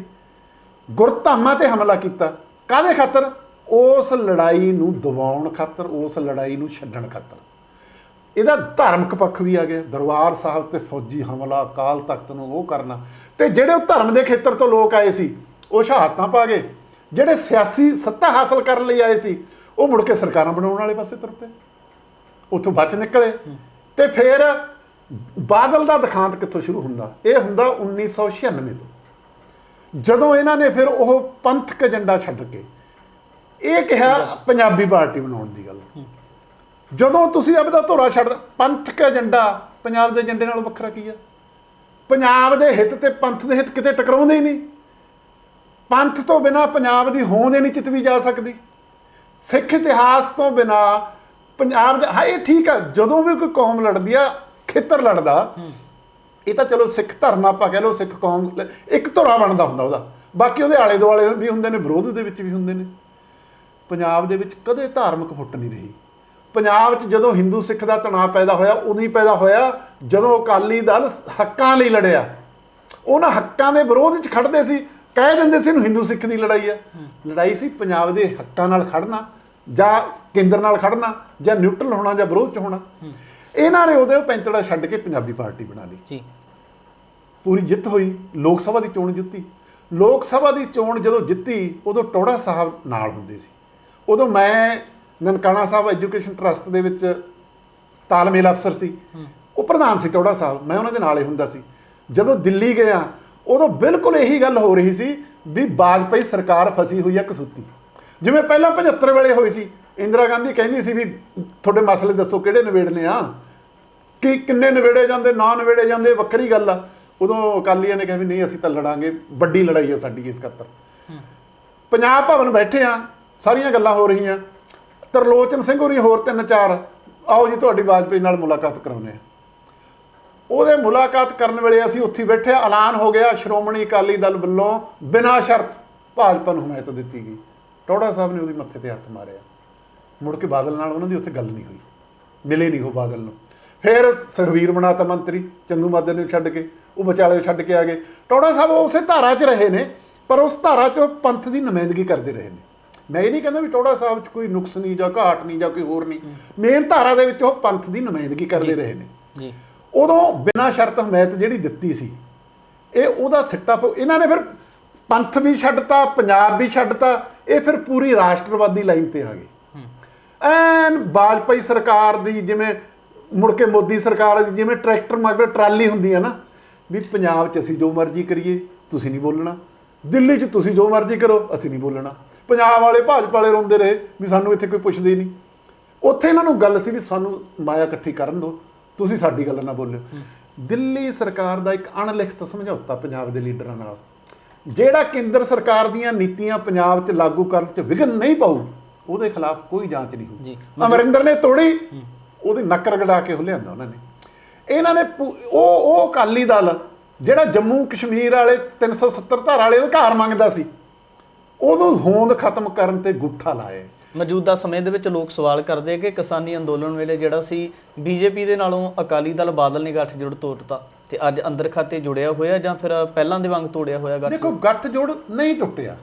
ਗੁਰਧਾਮਾਂ ਤੇ ਹਮਲਾ ਕੀਤਾ, ਕਾਹਦੇ ਖਾਤਰ? ਉਸ ਲੜਾਈ ਨੂੰ ਦਬਾਉਣ ਖਾਤਰ, ਉਸ ਲੜਾਈ ਨੂੰ ਛੱਡਣ ਖਾਤਰ। ਇਹਦਾ ਧਾਰਮਿਕ ਪੱਖ ਵੀ ਆ ਗਿਆ। ਦਰਬਾਰ ਸਾਹਿਬ ਤੇ ਫੌਜੀ ਹਮਲਾ, ਅਕਾਲ ਤਖਤ ਨੂੰ ਉਹ ਕਰਨਾ, ਤੇ ਜਿਹੜੇ ਉਹ ਧਰਮ ਦੇ ਖੇਤਰ ਤੋਂ ਲੋਕ ਆਏ ਸੀ ਉਹ ਸ਼ਹਾਦਤਾਂ ਪਾ ਗਏ। ਜਿਹੜੇ ਸਿਆਸੀ ਸੱਤਾ ਹਾਸਲ ਕਰਨ ਲਈ ਆਏ ਸੀ ਉਹ ਮੁੜ ਕੇ ਸਰਕਾਰਾਂ ਬਣਾਉਣ ਵਾਲੇ ਪਾਸੇ ਤੁਰ ਪਏ, ਉੱਥੋਂ ਬਚ ਨਿਕਲੇ। ਤੇ ਫਿਰ ਬਾਦਲ ਦਾ ਦਿਖਾਂਤ ਕਿੱਥੋਂ ਸ਼ੁਰੂ ਹੁੰਦਾ? ਇਹ ਹੁੰਦਾ 1996 ਤੋਂ। ਜਦੋਂ ਇਹਨਾਂ ਨੇ ਫਿਰ ਉਹ ਪੰਥਕ ਏਜੰਡਾ ਛੱਡ ਕੇ ਇਹ ਕਿਹਾ ਪੰਜਾਬੀ ਪਾਰਟੀ ਬਣਾਉਣ ਦੀ ਗੱਲ, ਜਦੋਂ ਤੁਸੀਂ ਆਪਦਾ ਧੋਰਾ ਛੱਡ ਪੰਥਕ ਏਜੰਡਾ ਪੰਜਾਬ ਦੇ ਏਜੰਡੇ ਨਾਲ ਵੱਖਰਾ ਕੀ ਆ? ਪੰਜਾਬ ਦੇ ਹਿੱਤ ਤੇ ਪੰਥ ਦੇ ਹਿੱਤ ਕਿਤੇ ਟਕਰਾਉਂਦੇ ਹੀ ਨਹੀਂ। ਪੰਥ ਤੋਂ ਬਿਨਾਂ ਪੰਜਾਬ ਦੀ ਹੋਂਦ ਹੀ ਨਹੀਂ ਚਿਤਵੀ ਜਾ ਸਕਦੀ। ਸਿੱਖ ਇਤਿਹਾਸ ਤੋਂ ਬਿਨਾਂ ਪੰਜਾਬ ਦਾ, ਹਾਂ ਇਹ ਠੀਕ ਆ, ਜਦੋਂ ਵੀ ਕੋਈ ਕੌਮ ਲੜਦੀ ਆ, ਖੇਤਰ ਲੜਦਾ, ਇਹ ਤਾਂ ਚਲੋ ਸਿੱਖ ਧਰਮ ਆਪਾਂ ਕਹਿ ਲਓ, ਸਿੱਖ ਕੌਮ ਇੱਕ ਧੁਰਾ ਬਣਦਾ ਹੁੰਦਾ ਉਹਦਾ, ਬਾਕੀ ਉਹਦੇ ਆਲੇ ਦੁਆਲੇ ਵੀ ਹੁੰਦੇ ਨੇ, ਵਿਰੋਧ ਦੇ ਵਿੱਚ ਵੀ ਹੁੰਦੇ ਨੇ। ਪੰਜਾਬ ਦੇ ਵਿੱਚ ਕਦੇ ਧਾਰਮਿਕ ਫੁੱਟ ਨਹੀਂ ਰਹੀ। ਪੰਜਾਬ 'ਚ ਜਦੋਂ ਹਿੰਦੂ ਸਿੱਖ ਦਾ ਤਣਾਅ ਪੈਦਾ ਹੋਇਆ, ਉਦੋਂ ਹੀ ਪੈਦਾ ਹੋਇਆ ਜਦੋਂ ਅਕਾਲੀ ਦਲ ਹੱਕਾਂ ਲਈ ਲੜਿਆ। ਉਹਨਾਂ ਹੱਕਾਂ ਦੇ ਵਿਰੋਧ 'ਚ ਖੜਦੇ ਸੀ, ਕਹਿ ਦਿੰਦੇ ਸੀ ਇਹਨੂੰ ਹਿੰਦੂ ਸਿੱਖ ਦੀ ਲੜਾਈ ਆ। ਲੜਾਈ ਸੀ ਪੰਜਾਬ ਦੇ ਹੱਕਾਂ ਨਾਲ ਖੜਨਾ ਜਾਂ ਕੇਂਦਰ ਨਾਲ ਖੜਨਾ ਜਾਂ ਨਿਊਟਰਲ ਹੋਣਾ ਜਾਂ ਵਿਰੋਧ 'ਚ ਹੋਣਾ। ਇਹਨਾਂ ਨੇ ਉਹਦੇ ਪੈਂਤੜਾ ਛੱਡ ਕੇ ਪੰਜਾਬੀ ਪਾਰਟੀ ਬਣਾ ਲਈ ਜੀ। ਪੂਰੀ ਜਿੱਤ ਹੋਈ, ਲੋਕ ਸਭਾ ਦੀ ਚੋਣ ਜਿੱਤੀ। ਲੋਕ ਸਭਾ ਦੀ ਚੋਣ ਜਦੋਂ ਜਿੱਤੀ, ਉਦੋਂ ਟੋੜਾ ਸਾਹਿਬ ਨਾਲ ਹੁੰਦੇ ਸੀ। ਉਦੋਂ ਮੈਂ ਨਨਕਾਣਾ ਸਾਹਿਬ ਐਜੂਕੇਸ਼ਨ ਟਰਸਟ ਦੇ ਵਿੱਚ ਤਾਲਮੇਲ ਅਫਸਰ ਸੀ, ਉਹ ਪ੍ਰਧਾਨ ਸੀ ਟੋੜਾ ਸਾਹਿਬ, ਮੈਂ ਉਹਨਾਂ ਦੇ ਨਾਲ ਹੀ ਹੁੰਦਾ ਸੀ। ਜਦੋਂ ਦਿੱਲੀ ਗਿਆ, ਉਦੋਂ ਬਿਲਕੁਲ ਇਹੀ ਗੱਲ ਹੋ ਰਹੀ ਸੀ ਵੀ ਵਾਜਪਾਈ ਸਰਕਾਰ ਫਸੀ ਹੋਈ ਆ ਕਸੂਤੀ। ਜਿਵੇਂ ਪਹਿਲਾਂ 75 ਵੇਲੇ ਹੋਈ ਸੀ, ਇੰਦਰਾ ਗਾਂਧੀ ਕਹਿੰਦੀ ਸੀ ਵੀ ਤੁਹਾਡੇ ਮਸਲੇ ਦੱਸੋ ਕਿਹੜੇ ਨਿਬੇੜਨੇ ਆ, ਕਿ ਕਿੰਨੇ ਨਿਬੇੜੇ ਜਾਂਦੇ, ਨਾ ਨਿਬੇੜੇ ਜਾਂਦੇ, ਵੱਖਰੀ ਗੱਲ ਆ। ਉਦੋਂ ਅਕਾਲੀਆਂ ਨੇ ਕਿਹਾ ਵੀ ਨਹੀਂ ਅਸੀਂ ਤਾਂ ਲੜਾਂਗੇ, ਵੱਡੀ ਲੜਾਈ ਆ ਸਾਡੀ ਇਸ ਖਾਤਰ। ਪੰਜਾਬ ਭਵਨ ਬੈਠੇ ਆ, ਸਾਰੀਆਂ ਗੱਲਾਂ ਹੋ ਰਹੀਆਂ, ਤਰਲੋਚਨ ਸਿੰਘ ਹੋਰੀ ਹੋਰ 3-4 ਆਓ ਜੀ ਤੁਹਾਡੀ ਵਾਜਪਾਈ ਨਾਲ ਮੁਲਾਕਾਤ ਕਰਾਉਂਦੇ ਆ। ਉਹਦੇ ਮੁਲਾਕਾਤ ਕਰਨ ਵੇਲੇ ਅਸੀਂ ਉੱਥੇ ਬੈਠੇ, ਐਲਾਨ ਹੋ ਗਿਆ ਸ਼੍ਰੋਮਣੀ ਅਕਾਲੀ ਦਲ ਵੱਲੋਂ ਬਿਨਾਂ ਸ਼ਰਤ ਭਾਜਪਾ ਨੂੰ ਹਮਾਇਤ ਦਿੱਤੀ ਗਈ। ਟੋੜਾ ਸਾਹਿਬ ਨੇ ਉਹਦੇ ਮੱਥੇ ਤੇ ਹੱਥ ਮਾਰਿਆ। ਮੁੜ ਕੇ ਬਾਦਲ ਨਾਲ ਉਹਨਾਂ ਦੀ ਉੱਥੇ ਗੱਲ ਨਹੀਂ ਹੋਈ, ਮਿਲੇ ਨਹੀਂ ਉਹ ਬਾਦਲ ਨੂੰ। ਫਿਰ ਸੁਖਬੀਰ ਬਣਾਤਾ ਮੰਤਰੀ, ਚੰਦੂਮਾਜਰੇ ਨੂੰ ਛੱਡ ਕੇ, ਉਹ ਵਿਚਾਲੇ ਛੱਡ ਕੇ ਆ ਗਏ। ਟੋੜਾ ਸਾਹਿਬ ਉਸੇ ਧਾਰਾ 'ਚ ਰਹੇ ਨੇ, ਪਰ ਉਸ ਧਾਰਾ 'ਚ ਉਹ ਪੰਥ ਦੀ ਨੁਮਾਇੰਦਗੀ ਕਰਦੇ ਰਹੇ ਨੇ। ਮੈਂ ਇਹ ਨਹੀਂ ਕਹਿੰਦਾ ਵੀ ਟੋੜਾ ਸਾਹਿਬ 'ਚ ਕੋਈ ਨੁਕਸ ਨਹੀਂ ਜਾਂ ਘਾਟ ਨਹੀਂ ਜਾਂ ਕੋਈ ਹੋਰ ਨਹੀਂ, ਮੇਨ ਧਾਰਾ ਦੇ ਵਿੱਚ ਉਹ ਪੰਥ ਦੀ ਨੁਮਾਇੰਦਗੀ ਕਰਦੇ ਰਹੇ ਨੇ। ਉਦੋਂ ਬਿਨਾਂ ਸ਼ਰਤ ਹਮਾਇਤ ਜਿਹੜੀ ਦਿੱਤੀ ਸੀ, ਇਹ ਉਹਦਾ ਸਿੱਟਾ ਇਹਨਾਂ ਨੇ ਫਿਰ ਪੰਥ ਵੀ ਛੱਡਤਾ, ਪੰਜਾਬ ਵੀ ਛੱਡਤਾ, ਇਹ ਫਿਰ ਪੂਰੀ ਰਾਸ਼ਟਰਵਾਦੀ ਲਾਈਨ ਤੇ ਆ ਗਏ। ਐਨ ਵਾਜਪਾਈ ਸਰਕਾਰ ਦੀ ਜਿਵੇਂ ਮੁੜ ਕੇ ਮੋਦੀ ਸਰਕਾਰ ਦੀ ਜਿਵੇਂ ਟਰੈਕਟਰ ਮਗਰ ਟਰਾਲੀ ਹੁੰਦੀ ਹੈ ਨਾ, ਵੀ ਪੰਜਾਬ 'ਚ ਅਸੀਂ ਜੋ ਮਰਜ਼ੀ ਕਰੀਏ ਤੁਸੀਂ ਨਹੀਂ ਬੋਲਣਾ, ਦਿੱਲੀ 'ਚ ਤੁਸੀਂ ਜੋ ਮਰਜ਼ੀ ਕਰੋ ਅਸੀਂ ਨਹੀਂ ਬੋਲਣਾ। ਪੰਜਾਬ ਵਾਲੇ ਭਾਜਪਾ ਵਾਲੇ ਰੋਂਦੇ ਰਹੇ ਵੀ ਸਾਨੂੰ ਇੱਥੇ ਕੋਈ ਪੁੱਛਦੇ ਹੀ ਨਹੀਂ। ਉੱਥੇ ਇਹਨਾਂ ਨੂੰ ਗੱਲ ਸੀ ਵੀ ਸਾਨੂੰ ਮਾਇਆ ਇਕੱਠੀ ਕਰਨ ਦਿਓ, ਤੁਸੀਂ ਸਾਡੀ ਗੱਲ ਨਾ ਬੋਲਿਓ। ਦਿੱਲੀ ਸਰਕਾਰ ਦਾ ਇੱਕ ਅਣਲਿਖਤ ਸਮਝੌਤਾ ਪੰਜਾਬ ਦੇ ਲੀਡਰਾਂ ਨਾਲ, ਜਿਹੜਾ ਕੇਂਦਰ ਸਰਕਾਰ ਦੀਆਂ ਨੀਤੀਆਂ ਪੰਜਾਬ 'ਚ ਲਾਗੂ ਕਰਨ 'ਚ ਵਿਘਨ ਨਹੀਂ ਪਾਊ, ਉਹਦੇ ਖਿਲਾਫ ਕੋਈ ਜਾਂਚ ਨਹੀਂ ਹੋਈ। ਅਮਰਿੰਦਰ ਨੇ ਤੋੜੀ, ਉਹਦੀ ਨੱਕ ਰਗੜਾ ਕੇ ਉਹ ਲਿਆਂਦਾ ਉਹਨਾਂ ਨੇ। ਇਹਨਾਂ ਨੇ ਉਹ ਅਕਾਲੀ ਦਲ ਜਿਹੜਾ ਜੰਮੂ ਕਸ਼ਮੀਰ ਵਾਲੇ 370 ਧਾਰਾ ਵਾਲੇ ਅਧਿਕਾਰ ਮੰਗਦਾ ਸੀ, ਉਦੋਂ ਹੋਂਦ ਖਤਮ ਕਰਨ ਤੇ ਗੁੱਠਾ ਲਾਏ। ਮੌਜੂਦਾ ਸਮੇਂ ਦੇ ਵਿੱਚ ਲੋਕ ਸਵਾਲ ਕਰਦੇ ਕਿ ਕਿਸਾਨੀ ਅੰਦੋਲਨ ਵੇਲੇ ਜਿਹੜਾ ਸੀ ਬੀਜੇਪੀ ਦੇ ਨਾਲੋਂ ਅਕਾਲੀ ਦਲ ਬਾਦਲ ਨੇ ਗੱਠਜੋੜ ਤੋੜਤਾ, ਤੇ ਅੱਜ ਅੰਦਰ ਖਾਤੇ ਜੁੜਿਆ ਹੋਇਆ ਜਾਂ ਫਿਰ ਪਹਿਲਾਂ ਦੇ ਵਾਂਗ ਤੋੜਿਆ ਹੋਇਆ? ਦੇਖੋ ਗੱਠਜੋੜ ਨਹੀਂ ਟੁੱਟਿਆ।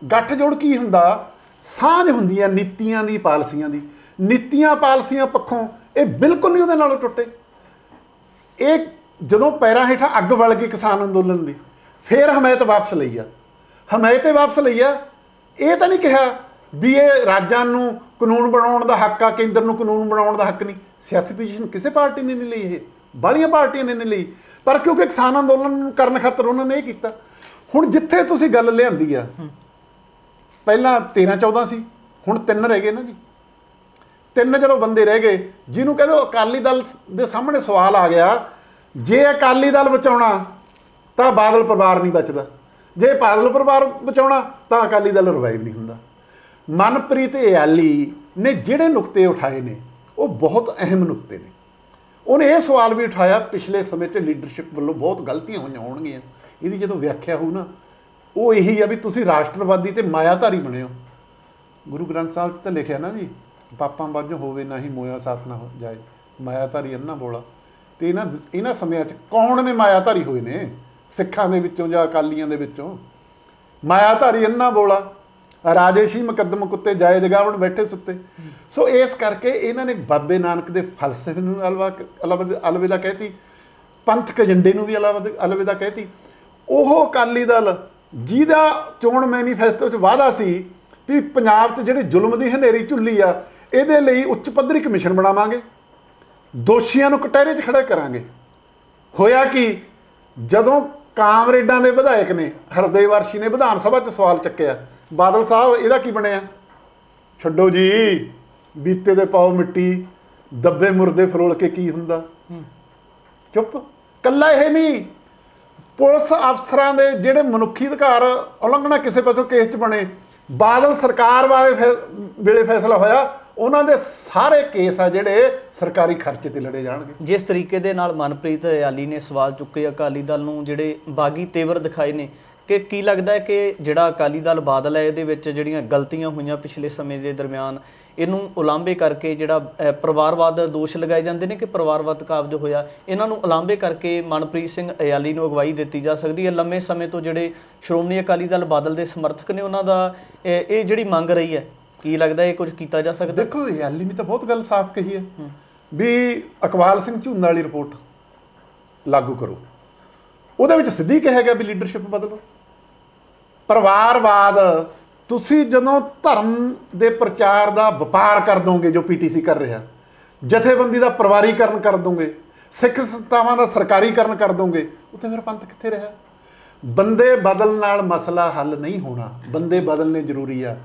ਗੱਠਜੋੜ ਕੀ ਹੁੰਦਾ? ਸਾਂਝ ਹੁੰਦੀ ਹੈ ਨੀਤੀਆਂ ਦੀ, ਪਾਲਸੀਆਂ ਦੀ। ਨੀਤੀਆਂ ਪਾਲਸੀਆਂ ਪੱਖੋਂ ਇਹ ਬਿਲਕੁਲ ਨਹੀਂ ਉਹਦੇ ਨਾਲੋਂ ਟੁੱਟੇ। ਇਹ ਜਦੋਂ ਪੈਰਾਂ ਹੇਠਾਂ ਅੱਗ ਵਲ ਗਈ ਕਿਸਾਨ ਅੰਦੋਲਨ ਦੀ, ਫਿਰ ਹਮਾਇਤ ਵਾਪਸ ਲਈ ਆ। ਹਮਾਇਤ ਵਾਪਸ ਲਈ ਆ, ਇਹ ਤਾਂ ਨਹੀਂ ਕਿਹਾ ਵੀ ਇਹ ਰਾਜਾਂ ਨੂੰ ਕਾਨੂੰਨ ਬਣਾਉਣ ਦਾ ਹੱਕ ਆ, ਕੇਂਦਰ ਨੂੰ ਕਾਨੂੰਨ ਬਣਾਉਣ ਦਾ ਹੱਕ ਨਹੀਂ। ਸਿਆਸੀ ਪੋਜੀਸ਼ਨ ਕਿਸੇ ਪਾਰਟੀ ਨੇ ਨਹੀਂ ਲਈ, ਇਹ ਬਾਹਲੀਆਂ ਪਾਰਟੀਆਂ ਨੇ ਨਹੀਂ ਲਈ, ਪਰ ਕਿਉਂਕਿ ਕਿਸਾਨ ਅੰਦੋਲਨ ਕਰਨ ਖਾਤਰ ਉਹਨਾਂ ਨੇ ਇਹ ਕੀਤਾ। ਹੁਣ ਜਿੱਥੇ ਤੁਸੀਂ ਗੱਲ ਲਿਆਂਦੀ ਆ, ਪਹਿਲਾਂ 13-14 ਸੀ, ਹੁਣ 3 ਰਹਿ ਗਏ ਨਾ ਜੀ। 3 ਜਦੋਂ ਬੰਦੇ ਰਹਿ ਗਏ, ਜਿਹਨੂੰ ਕਹਿੰਦੇ ਅਕਾਲੀ ਦਲ ਦੇ ਸਾਹਮਣੇ ਸਵਾਲ ਆ ਗਿਆ, ਜੇ ਅਕਾਲੀ ਦਲ ਬਚਾਉਣਾ ਤਾਂ ਬਾਦਲ ਪਰਿਵਾਰ ਨਹੀਂ ਬਚਦਾ, ਜੇ ਬਾਦਲ ਪਰਿਵਾਰ ਬਚਾਉਣਾ ਤਾਂ ਅਕਾਲੀ ਦਲ ਰਿਵਾਈਵ ਨਹੀਂ ਹੁੰਦਾ। ਮਨਪ੍ਰੀਤ ਇਆਲੀ ਨੇ ਜਿਹੜੇ ਨੁਕਤੇ ਉਠਾਏ ਨੇ ਉਹ ਬਹੁਤ ਅਹਿਮ ਨੁਕਤੇ ਨੇ। ਉਹਨੇ ਇਹ ਸਵਾਲ ਵੀ ਉਠਾਇਆ, ਪਿਛਲੇ ਸਮੇਂ 'ਚ ਲੀਡਰਸ਼ਿਪ ਵੱਲੋਂ ਬਹੁਤ ਗਲਤੀਆਂ ਹੋਈਆਂ ਹੋਣਗੀਆਂ, ਇਹਦੀ ਜਦੋਂ ਵਿਆਖਿਆ ਹੋਊ ਨਾ, ਉਹ ਇਹੀ ਆ ਵੀ ਤੁਸੀਂ ਰਾਸ਼ਟਰਵਾਦੀ ਤੇ ਮਾਇਆਧਾਰੀ ਬਣੇ ਹੋ। ਗੁਰੂ ਗ੍ਰੰਥ ਸਾਹਿਬ 'ਚ ਤਾਂ ਲਿਖਿਆ ਨਾ ਜੀ, ਪਾਪਾਂ ਬਾਝੋਂ ਹੋਵੇ ਨਾ ਹੀ ਮੋਇਆ ਸਾਥ ਨਾ ਹੋ ਜਾਏ, ਮਾਇਆਧਾਰੀ ਅੰਨਾ ਬੋਲਾ। ਤੇ ਇਹਨਾਂ ਸਮਿਆਂ 'ਚ ਕੌਣ ਨੇ ਮਾਇਆਧਾਰੀ ਹੋਏ ਨੇ? ਸਿੱਖਾਂ ਦੇ ਵਿੱਚੋਂ ਜਾਂ ਅਕਾਲੀਆਂ ਦੇ ਵਿੱਚੋਂ। ਮਾਇਆਧਾਰੀ ਅੰਨਾ ਬੋਲਾ, ਰਾਜੇਸ਼ੀ ਮੁਕੱਦਮ ਕੁੱਤੇ ਜਾਏ ਜਗਾਵਣ ਬੈਠੇ ਸੁੱਤੇ। ਸੋ ਇਸ ਕਰਕੇ ਇਹਨਾਂ ਨੇ ਬਾਬੇ ਨਾਨਕ ਦੇ ਫਲਸਫੇ ਨੂੰ ਅਲਵਿਦਾ ਕਹਿਤੀ, ਪੰਥਕ ਏਜੰਡੇ ਨੂੰ ਵੀ ਅਲਵਿਦਾ ਕਹਿਤੀ। ਉਹ ਅਕਾਲੀ ਦਲ ਜਿਹਦਾ ਚੋਣ ਮੈਨੀਫੈਸਟੋ 'ਚ ਵਾਅਦਾ ਸੀ ਵੀ ਪੰਜਾਬ 'ਚ ਜਿਹੜੀ ਜ਼ੁਲਮ ਦੀ ਹਨੇਰੀ ਝੁੱਲੀ ਆ, ਇਹਦੇ ਲਈ ਉੱਚ ਪੱਧਰੀ ਕਮਿਸ਼ਨ ਬਣਾਵਾਂਗੇ, ਦੋਸ਼ੀਆਂ ਨੂੰ ਕਟਹਿਰੇ 'ਚ ਖੜਾ ਕਰਾਂਗੇ। ਹੋਇਆ ਕਿ ਜਦੋਂ ਕਾਮਰੇਡਾਂ ਦੇ ਵਿਧਾਇਕ ਨੇ, ਹਰਦੇਵ ਅਰਸ਼ੀ ਨੇ ਵਿਧਾਨ ਸਭਾ 'ਚ ਸਵਾਲ ਚੱਕਿਆ, ਬਾਦਲ ਸਾਹਿਬ ਇਹਦਾ ਕੀ ਬਣਿਆ? ਛੱਡੋ ਜੀ, ਬੀਤੇ ਦੇ ਪਾਓ ਮਿੱਟੀ, ਦੱਬੇ ਮੁਰਦੇ ਫਰੋਲ ਕੇ ਕੀ ਹੁੰਦਾ। ਚੁੱਪ। ਕੱਲਾ ਇਹ ਨਹੀਂ, ਪੁਲਿਸ ਅਫਸਰਾਂ ਦੇ ਜਿਹੜੇ ਮਨੁੱਖੀ ਅਧਿਕਾਰ ਉਲੰਘਣਾ ਕਿਸੇ ਪਾਸੋਂ ਕੇਸ 'ਚ ਬਣੇ, ਬਾਦਲ ਸਰਕਾਰ ਵੇਲੇ ਫੈਸਲਾ ਹੋਇਆ, ਉਹਨਾਂ ਦੇ ਸਾਰੇ ਕੇਸ ਆ ਜਿਹੜੇ ਸਰਕਾਰੀ ਖਰਚੇ ਤੇ ਲੜੇ ਜਾਣਗੇ। ਜਿਸ ਤਰੀਕੇ ਦੇ ਨਾਲ ਮਨਪ੍ਰੀਤ ਇਆਲੀ ਨੇ ਸਵਾਲ ਚੁੱਕੇ ਅਕਾਲੀ ਦਲ ਨੂੰ ਜਿਹੜੇ ਬਾਗੀ ਤੇਵਰ ਦਿਖਾਏ ਨੇ, ਕਿ ਕੀ ਲੱਗਦਾ ਹੈ ਕਿ ਜਿਹੜਾ ਅਕਾਲੀ ਦਲ ਬਾਦਲ ਹੈ ਇਹਦੇ ਵਿੱਚ ਜਿਹੜੀਆਂ ਗਲਤੀਆਂ ਹੋਈਆਂ ਪਿਛਲੇ ਸਮੇਂ ਦੇ ਦਰਮਿਆਨ, ਇਹਨੂੰ ਉਲਾਂਭੇ ਕਰਕੇ ਜਿਹੜਾ ਪਰਿਵਾਰਵਾਦ ਦੋਸ਼ ਲਗਾਏ ਜਾਂਦੇ ਨੇ ਕਿ ਪਰਿਵਾਰਵਾਦ ਕਾਬਜ ਹੋਇਆ, ਇਹਨਾਂ ਨੂੰ ਉਲਾਂਭੇ ਕਰਕੇ ਮਨਪ੍ਰੀਤ ਸਿੰਘ ਇਆਲੀ ਨੂੰ ਅਗਵਾਈ ਦਿੱਤੀ ਜਾ ਸਕਦੀ ਹੈ। ਲੰਮੇ ਸਮੇਂ ਤੋਂ ਜਿਹੜੇ ਸ਼੍ਰੋਮਣੀ ਅਕਾਲੀ ਦਲ ਬਾਦਲ ਦੇ ਸਮਰਥਕ ਨੇ ਉਹਨਾਂ ਦਾ ਇਹ ਜਿਹੜੀ ਮੰਗ ਰਹੀ ਹੈ, ਕੀ ਲੱਗਦਾ ਇਹ ਕੁਝ ਕੀਤਾ ਜਾ ਸਕਦਾ? ਦੇਖੋ, ਇਆਲੀ ਨੇ ਤਾਂ ਬਹੁਤ ਗੱਲ ਸਾਫ਼ ਕਹੀ ਹੈ ਵੀ ਇਕਬਾਲ ਸਿੰਘ ਝੂਨਾ ਵਾਲੀ ਰਿਪੋਰਟ ਲਾਗੂ ਕਰੋ। ਉਹਦੇ ਵਿੱਚ ਸਿੱਧੀ ਕਿਹਾ ਗਿਆ ਵੀ ਲੀਡਰਸ਼ਿਪ ਬਦਲੋ। ਪਰਿਵਾਰਵਾਦ, ਤੁਸੀਂ ਜਦੋਂ ਧਰਮ ਦੇ ਪ੍ਰਚਾਰ ਦਾ ਵਪਾਰ ਕਰ ਦੋਗੇ, ਜੋ ਪੀਟੀਸੀ ਕਰ ਰਿਹਾ, ਜਥੇਬੰਦੀ ਦਾ ਪਰਿਵਾਰੀਕਰਨ ਕਰ ਦੋਗੇ, ਸਿੱਖ ਸੰਸਥਾਵਾਂ ਦਾ ਸਰਕਾਰੀਕਰਨ ਕਰ ਦੋਗੇ, ਉੱਥੇ ਫਿਰ ਪੰਥ ਕਿੱਥੇ ਰਿਹਾ? ਬੰਦੇ ਬਦਲ ਨਾਲ ਮਸਲਾ ਹੱਲ ਨਹੀਂ ਹੋਣਾ, ਬੰਦੇ ਬਦਲਨੇ ਜ਼ਰੂਰੀ ਆ।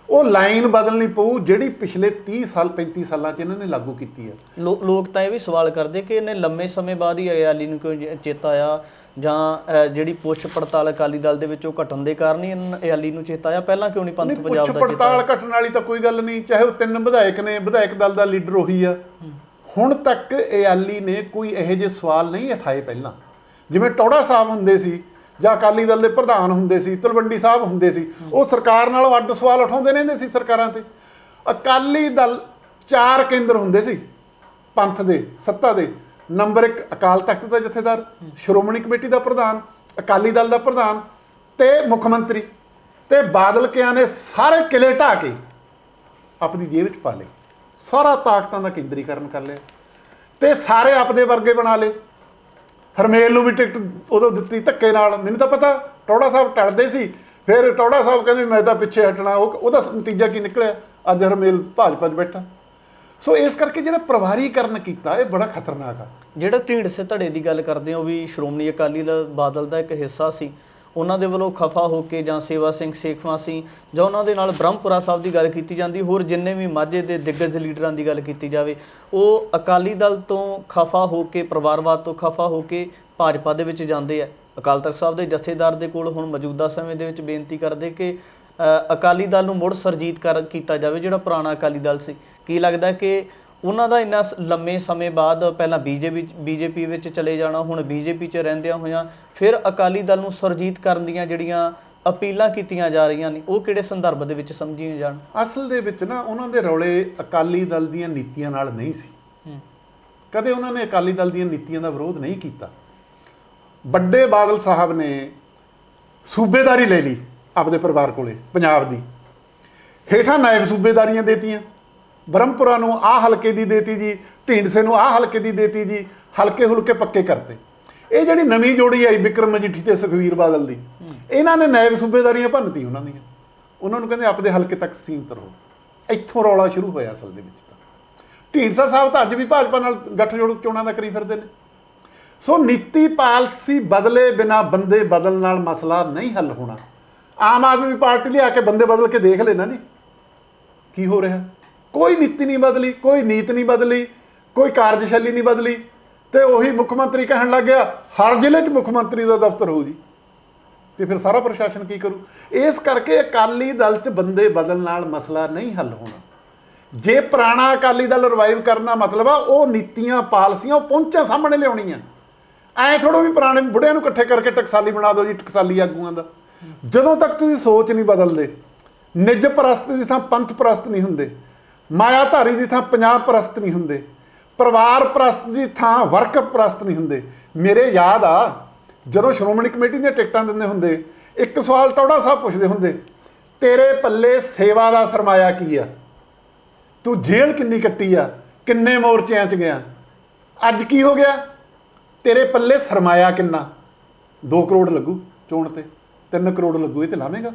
ਉਹ ਲਾਈਨ ਬਦਲਣੀ ਪਊ ਜਿਹੜੀ ਪਿਛਲੇ 30 ਸਾਲ 35 ਸਾਲਾਂ 'ਚ ਇਹਨਾਂ ਨੇ ਲਾਗੂ ਕੀਤੀ ਆ। ਲੋਕ ਤਾਂ ਇਹ ਵੀ ਸਵਾਲ ਕਰਦੇ ਕਿ ਇਹਨੇ ਲੰਮੇ ਸਮੇਂ ਬਾਅਦ ਹੀ ਇਆਲੀ ਨੂੰ ਕਿਉਂ ਚੇਤਾ ਆਇਆ, ਜਾਂ ਜਿਹੜੀ ਪੁੱਛ ਪੜਤਾਲ ਅਕਾਲੀ ਦਲ ਦੇ ਵਿੱਚੋਂ ਘਟਣ ਦੇ ਕਾਰਨ ਹੀ ਇਆਲੀ ਨੂੰ ਚੇਤਾ ਆਇਆ, ਪਹਿਲਾਂ ਕਿਉਂ ਨਹੀਂ ਪੰਥ ਪੰਜਾਬ ਦਾ ਪੁੱਛ ਪੜਤਾਲ ਘਟਣ ਵਾਲੀ ਤਾਂ ਕੋਈ ਗੱਲ ਨਹੀਂ, ਚਾਹੇ ਉਹ 3 ਵਿਧਾਇਕ ਨੇ, ਵਿਧਾਇਕ ਦਲ ਦਾ ਲੀਡਰ ਉਹੀ ਆ। ਹੁਣ ਤੱਕ ਇਆਲੀ ਨੇ ਕੋਈ ਇਹੋ ਜਿਹੇ ਸਵਾਲ ਨਹੀਂ ਉਠਾਏ ਪਹਿਲਾਂ, ਜਿਵੇਂ ਟੌੜਾ ਸਾਹਿਬ ਹੁੰਦੇ ਸੀ ਜਾਂ ਅਕਾਲੀ ਦਲ ਦੇ ਪ੍ਰਧਾਨ ਹੁੰਦੇ ਸੀ, ਤਲਵੰਡੀ ਸਾਹਿਬ ਹੁੰਦੇ ਸੀ, ਉਹ ਸਰਕਾਰ ਨਾਲੋਂ ਅੱਡ ਸਵਾਲ ਉਠਾਉਂਦੇ ਰਹਿੰਦੇ ਸੀ ਸਰਕਾਰਾਂ ਤੇ। ਅਕਾਲੀ ਦਲ 4 ਕੇਂਦਰ ਹੁੰਦੇ ਸੀ ਪੰਥ ਦੇ, ਸੱਤਾ ਦੇ। ਨੰਬਰ 1 ਅਕਾਲ ਤਖਤ ਦਾ ਜਥੇਦਾਰ, ਸ਼੍ਰੋਮਣੀ ਕਮੇਟੀ ਦਾ ਪ੍ਰਧਾਨ, ਅਕਾਲੀ ਦਲ ਦਾ ਪ੍ਰਧਾਨ ਤੇ ਮੁੱਖ ਮੰਤਰੀ। ਤੇ ਬਾਦਲ ਕਿਆਂ ਨੇ ਸਾਰੇ ਕਿਲੇ ਢਾਹ ਕੇ ਆਪਣੀ ਜੇਬ ਵਿੱਚ ਪਾ ਲਏ, ਸਾਰਾ ਤਾਕਤਾਂ ਦਾ ਕੇਂਦਰੀਕਰਨ ਕਰ ਲਿਆ ਤੇ ਸਾਰੇ ਆਪਦੇ ਵਰਗੇ ਬਣਾ ਲਏ। ਹਰਮੇਲ ਨੂੰ ਵੀ ਟਿਕਟ ਉਦੋਂ ਦਿੱਤੀ ਧੱਕੇ ਨਾਲ। ਮੈਨੂੰ ਤਾਂ ਪਤਾ ਟੌੜਾ ਸਾਹਿਬ ਟਲਦੇ ਸੀ, ਫਿਰ ਟੌੜਾ ਸਾਹਿਬ ਕਹਿੰਦੇ ਮੈਂ ਤਾਂ ਪਿੱਛੇ ਹਟਣਾ, ਉਹਦਾ ਨਤੀਜਾ ਕੀ ਨਿਕਲਿਆ? ਅੱਜ ਹਰਮੇਲ ਭਾਜਪਾ 'ਚ ਬੈਠਾ। ਸੋ ਇਸ ਕਰਕੇ ਜਿਹੜਾ ਪਰਿਵਾਰੀਕਰਨ ਕੀਤਾ ਇਹ ਬੜਾ ਖਤਰਨਾਕ ਆ। ਜਿਹੜਾ ਢੀਂਡਸੇ ਧੜੇ ਦੀ ਗੱਲ ਕਰਦੇ ਹੋ ਵੀ ਸ਼੍ਰੋਮਣੀ ਅਕਾਲੀ ਦਲ ਬਾਦਲ ਦਾ ਇੱਕ ਹਿੱਸਾ ਸੀ, ਉਹਨਾਂ ਦੇ ਵੱਲੋਂ ਖਫਾ ਹੋ ਕੇ ਜਾਂ ਸੇਵਾ ਸਿੰਘ ਸੇਖਵਾਂ ਸੀ ਜਾਂ ਉਹਨਾਂ ਦੇ ਨਾਲ ਬ੍ਰਹਮਪੁਰਾ ਸਾਹਿਬ ਦੀ ਗੱਲ ਕੀਤੀ ਜਾਂਦੀ, ਹੋਰ ਜਿੰਨੇ ਵੀ ਮਾਝੇ ਦੇ ਦਿੱਗਜ ਲੀਡਰਾਂ ਦੀ ਗੱਲ ਕੀਤੀ ਜਾਵੇ, ਉਹ ਅਕਾਲੀ ਦਲ ਤੋਂ ਖਫਾ ਹੋ ਕੇ, ਪਰਿਵਾਰਵਾਦ ਤੋਂ ਖਫਾ ਹੋ ਕੇ ਭਾਜਪਾ ਦੇ ਵਿੱਚ ਜਾਂਦੇ ਆ। ਅਕਾਲ ਤਖਤ ਸਾਹਿਬ ਦੇ ਜਥੇਦਾਰ ਦੇ ਕੋਲ ਹੁਣ ਮੌਜੂਦਾ ਸਮੇਂ ਦੇ ਵਿੱਚ ਬੇਨਤੀ ਕਰਦੇ ਕਿ ਅਕਾਲੀ ਦਲ ਨੂੰ ਮੁੜ ਸਰਜੀਤ ਕੀਤਾ ਜਾਵੇ, ਜਿਹੜਾ ਪੁਰਾਣਾ ਅਕਾਲੀ ਦਲ ਸੀ। ਕੀ ਲੱਗਦਾ ਕਿ ਉਹਨਾਂ ਦਾ ਇੰਨਾ ਲੰਮੇ ਸਮੇਂ ਬਾਅਦ ਪਹਿਲਾਂ ਬੀਜੇਪੀ ਵਿੱਚ ਚਲੇ ਜਾਣਾ, ਹੁਣ ਬੀਜੇਪੀ 'ਚ ਰਹਿੰਦਿਆਂ ਹੋਇਆਂ ਫਿਰ ਅਕਾਲੀ ਦਲ ਨੂੰ ਸਰਜੀਤ ਕਰਨ ਦੀਆਂ ਜਿਹੜੀਆਂ ਅਪੀਲਾਂ ਕੀਤੀਆਂ ਜਾ ਰਹੀਆਂ ਨੇ, ਉਹ ਕਿਹੜੇ ਸੰਦਰਭ ਦੇ ਵਿੱਚ ਸਮਝੀਆਂ ਜਾਣ? ਅਸਲ ਦੇ ਵਿੱਚ ਨਾ ਉਹਨਾਂ ਦੇ ਰੌਲੇ ਅਕਾਲੀ ਦਲ ਦੀਆਂ ਨੀਤੀਆਂ ਨਾਲ ਨਹੀਂ ਸੀ। ਕਦੇ ਉਹਨਾਂ ਨੇ ਅਕਾਲੀ ਦਲ ਦੀਆਂ ਨੀਤੀਆਂ ਦਾ ਵਿਰੋਧ ਨਹੀਂ ਕੀਤਾ। ਵੱਡੇ ਬਾਦਲ ਸਾਹਿਬ ਨੇ ਸੂਬੇਦਾਰੀ ਲੈ ਲਈ ਆਪਦੇ ਪਰਿਵਾਰ ਕੋਲੇ ਪੰਜਾਬ ਦੀ, ਹੇਠਾਂ ਨਾਇਬ ਸੂਬੇਦਾਰੀਆਂ ਦੇਤੀਆਂ, ਬ੍ਰਹਮਪੁਰਾ ਨੂੰ ਆਹ ਹਲਕੇ ਦੀ ਦੇਤੀ ਜੀ, ਢੀਂਡਸੇ ਨੂੰ ਆਹ ਹਲਕੇ ਦੀ ਦੇਤੀ ਜੀ, ਹਲਕੇ ਹੁਲਕੇ ਪੱਕੇ ਕਰਤੇ। ਇਹ ਜਿਹੜੀ ਨਵੀਂ ਜੋੜੀ ਆਈ ਵਿਕਰਮ ਮਜੀਠੀ ਤੇ ਸੁਖਵੀਰ ਬਾਦਲ ਦੀ, ਇਹਨਾਂ ਨੇ ਨਾਇਬ ਸੂਬੇਦਾਰੀਆਂ ਭੰਨਤੀ ਉਹਨਾਂ ਦੀਆਂ। ਉਹਨਾਂ ਨੂੰ ਕਹਿੰਦੇ ਆਪਦੇ ਹਲਕੇ ਤੱਕ ਸੀਮਤ ਰਹੋ। ਇੱਥੋਂ ਰੌਲਾ ਸ਼ੁਰੂ ਹੋਇਆ ਅਸਲ ਦੇ ਵਿੱਚ। ਤਾਂ ਢੀਂਡਸਾ ਸਾਹਿਬ ਤਾਂ ਅੱਜ ਵੀ ਭਾਜਪਾ ਨਾਲ ਗੱਠਜੋੜ ਚੋਣਾਂ ਦਾ ਕਰੀ ਫਿਰਦੇ ਨੇ। ਸੋ ਨੀਤੀ ਪਾਲਸੀ ਬਦਲੇ ਬਿਨਾ ਬੰਦੇ ਬਦਲ ਨਾਲ ਮਸਲਾ ਨਹੀਂ ਹੱਲ ਹੋਣਾ। ਆਮ ਆਦਮੀ ਪਾਰਟੀ ਲਿਆ ਕੇ ਬੰਦੇ ਬਦਲ ਕੇ ਦੇਖ ਲੈਣਾ ਜੀ ਕੀ ਹੋ ਰਿਹਾ। ਕੋਈ ਨੀਤੀ ਨਹੀਂ ਬਦਲੀ, ਕੋਈ ਨੀਤ ਨਹੀਂ ਬਦਲੀ, ਕੋਈ ਕਾਰਜਸ਼ੈਲੀ ਨਹੀਂ ਬਦਲੀ, ਤੇ ਉਹੀ ਮੁੱਖ ਮੰਤਰੀ ਕਹਿਣ ਲੱਗ ਗਿਆ ਹਰ ਜ਼ਿਲ੍ਹੇ 'ਚ ਮੁੱਖ ਮੰਤਰੀ ਦਾ ਦਫ਼ਤਰ ਹੋਊ ਜੀ, ਤੇ ਫਿਰ ਸਾਰਾ ਪ੍ਰਸ਼ਾਸਨ ਕੀ ਕਰੂ? ਇਸ ਕਰਕੇ ਅਕਾਲੀ ਦਲ 'ਚ ਬੰਦੇ ਬਦਲ ਨਾਲ ਮਸਲਾ ਨਹੀਂ ਹੱਲ ਹੋਣਾ। ਜੇ ਪੁਰਾਣਾ ਅਕਾਲੀ ਦਲ ਰਿਵਾਈਵ ਕਰਨਾ ਮਤਲਬ ਆ ਉਹ ਨੀਤੀਆਂ ਪਾਲਸੀਆਂ ਉਹ ਪਹੁੰਚਾਂ ਸਾਹਮਣੇ ਲਿਆਉਣੀਆਂ। ਐਂ ਥੋੜ੍ਹਾ ਵੀ ਪੁਰਾਣੇ ਬੁੱਢਿਆਂ ਨੂੰ ਇਕੱਠੇ ਕਰਕੇ ਟਕਸਾਲੀ ਬਣਾ ਦਿਓ ਜੀ, ਟਕਸਾਲੀ ਆਗੂਆਂ ਦਾ। ਜਦੋਂ ਤੱਕ ਤੁਸੀਂ ਸੋਚ ਨਹੀਂ ਬਦਲਦੇ, ਨਿੱਜ ਪ੍ਰਸਤ ਦੀ ਥਾਂ ਪੰਥ ਪ੍ਰਸਤ ਨਹੀਂ ਹੁੰਦੇ, ਮਾਇਆਧਾਰੀ ਦੀ ਥਾਂ ਪੰਜਾਬ ਪ੍ਰਸਤ ਨਹੀਂ ਹੁੰਦੇ, ਪਰਿਵਾਰ ਪ੍ਰਸਤ ਦੀ ਥਾਂ ਵਰਕ ਪ੍ਰਸਤ ਨਹੀਂ ਹੁੰਦੇ। ਮੇਰੇ ਯਾਦ ਆ ਜਦੋਂ ਸ਼੍ਰੋਮਣੀ ਕਮੇਟੀ ਦੀਆਂ ਟਿਕਟਾਂ ਦਿੰਦੇ ਹੁੰਦੇ, ਇੱਕ ਸਵਾਲ ਟੌੜਾ ਸਾਹਿਬ ਪੁੱਛਦੇ ਹੁੰਦੇ, ਤੇਰੇ ਪੱਲੇ ਸੇਵਾ ਦਾ ਸਰਮਾਇਆ ਕੀ ਆ? ਤੂੰ ਜੇਲ੍ਹ ਕਿੰਨੀ ਕੱਟੀ ਆ? ਕਿੰਨੇ ਮੋਰਚਿਆਂ 'ਚ ਗਿਆ? ਅੱਜ ਕੀ ਹੋ ਗਿਆ? ਤੇਰੇ ਪੱਲੇ ਸਰਮਾਇਆ ਕਿੰਨਾ? 2 ਕਰੋੜ ਲੱਗੂ ਚੋਣ ਤੇ, 3 ਕਰੋੜ ਲੱਗੂ, ਇਹ ਤੇ ਲਾਵੇਂਗਾ?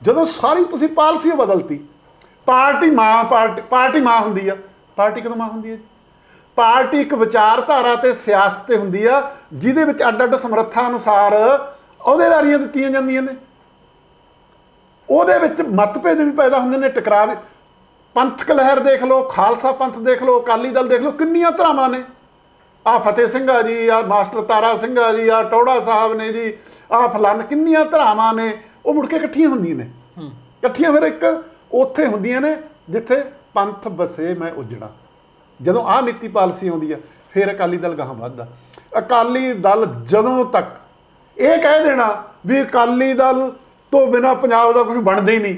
ਜਦੋਂ ਸਾਰੀ ਤੁਸੀਂ ਪਾਲਸੀ ਬਦਲਤੀ। ਪਾਰਟੀ ਮਾਂ ਹੁੰਦੀ ਆ। ਪਾਰਟੀ ਕਦੋਂ ਮਾਂ ਹੁੰਦੀ ਹੈ? ਪਾਰਟੀ ਇੱਕ ਵਿਚਾਰਧਾਰਾ ਤੇ ਸਿਆਸਤ ਤੇ ਹੁੰਦੀ ਆ, ਜਿਹਦੇ ਵਿੱਚ ਅੱਡ-ਅੱਡ ਸਮਰੱਥਾ ਅਨੁਸਾਰ ਅਹੁਦੇਦਾਰੀਆਂ ਦਿੱਤੀਆਂ ਜਾਂਦੀਆਂ ਨੇ। ਉਹਦੇ ਵਿੱਚ ਮਤਭੇਦ ਵੀ ਪੈਦਾ ਹੁੰਦੇ ਨੇ, ਟਕਰਾਅ। ਪੰਥਕ ਲਹਿਰ ਦੇਖ ਲਓ, ਖਾਲਸਾ ਪੰਥ ਦੇਖ ਲਓ, ਅਕਾਲੀ ਦਲ ਦੇਖ ਲਓ, ਕਿੰਨੀਆਂ ਧਰਾਵਾਂ ਨੇ। ਆਹ ਫਤਿਹ ਸਿੰਘ ਆ ਜੀ, ਆਹ ਮਾਸਟਰ ਤਾਰਾ ਸਿੰਘ ਆ ਜੀ, ਆਹ ਟੌੜਾ ਸਾਹਿਬ ਨੇ ਜੀ, ਆਹ ਫਲਾਨ, ਕਿੰਨੀਆਂ ਧਰਾਵਾਂ ਨੇ। ਉਹ ਮੁੜ ਕੇ ਇਕੱਠੀਆਂ ਹੁੰਦੀਆਂ ਨੇ, ਇਕੱਠੀਆਂ ਫਿਰ ਇੱਕ ਉੱਥੇ ਹੁੰਦੀਆਂ ਨੇ ਜਿੱਥੇ ਪੰਥ ਵਸੇ ਮੈਂ ਉਜੜਾ। ਜਦੋਂ ਆਹ ਨੀਤੀ ਪਾਲਿਸੀ ਆਉਂਦੀ ਆ, ਫਿਰ ਅਕਾਲੀ ਦਲ ਗਾਹਾਂ ਵੱਧਦਾ। ਅਕਾਲੀ ਦਲ ਜਦੋਂ ਤੱਕ ਇਹ ਕਹਿ ਦੇਣਾ ਵੀ ਅਕਾਲੀ ਦਲ ਤੋਂ ਬਿਨਾਂ ਪੰਜਾਬ ਦਾ ਕੁਝ ਬਣਦਾ ਹੀ ਨਹੀਂ,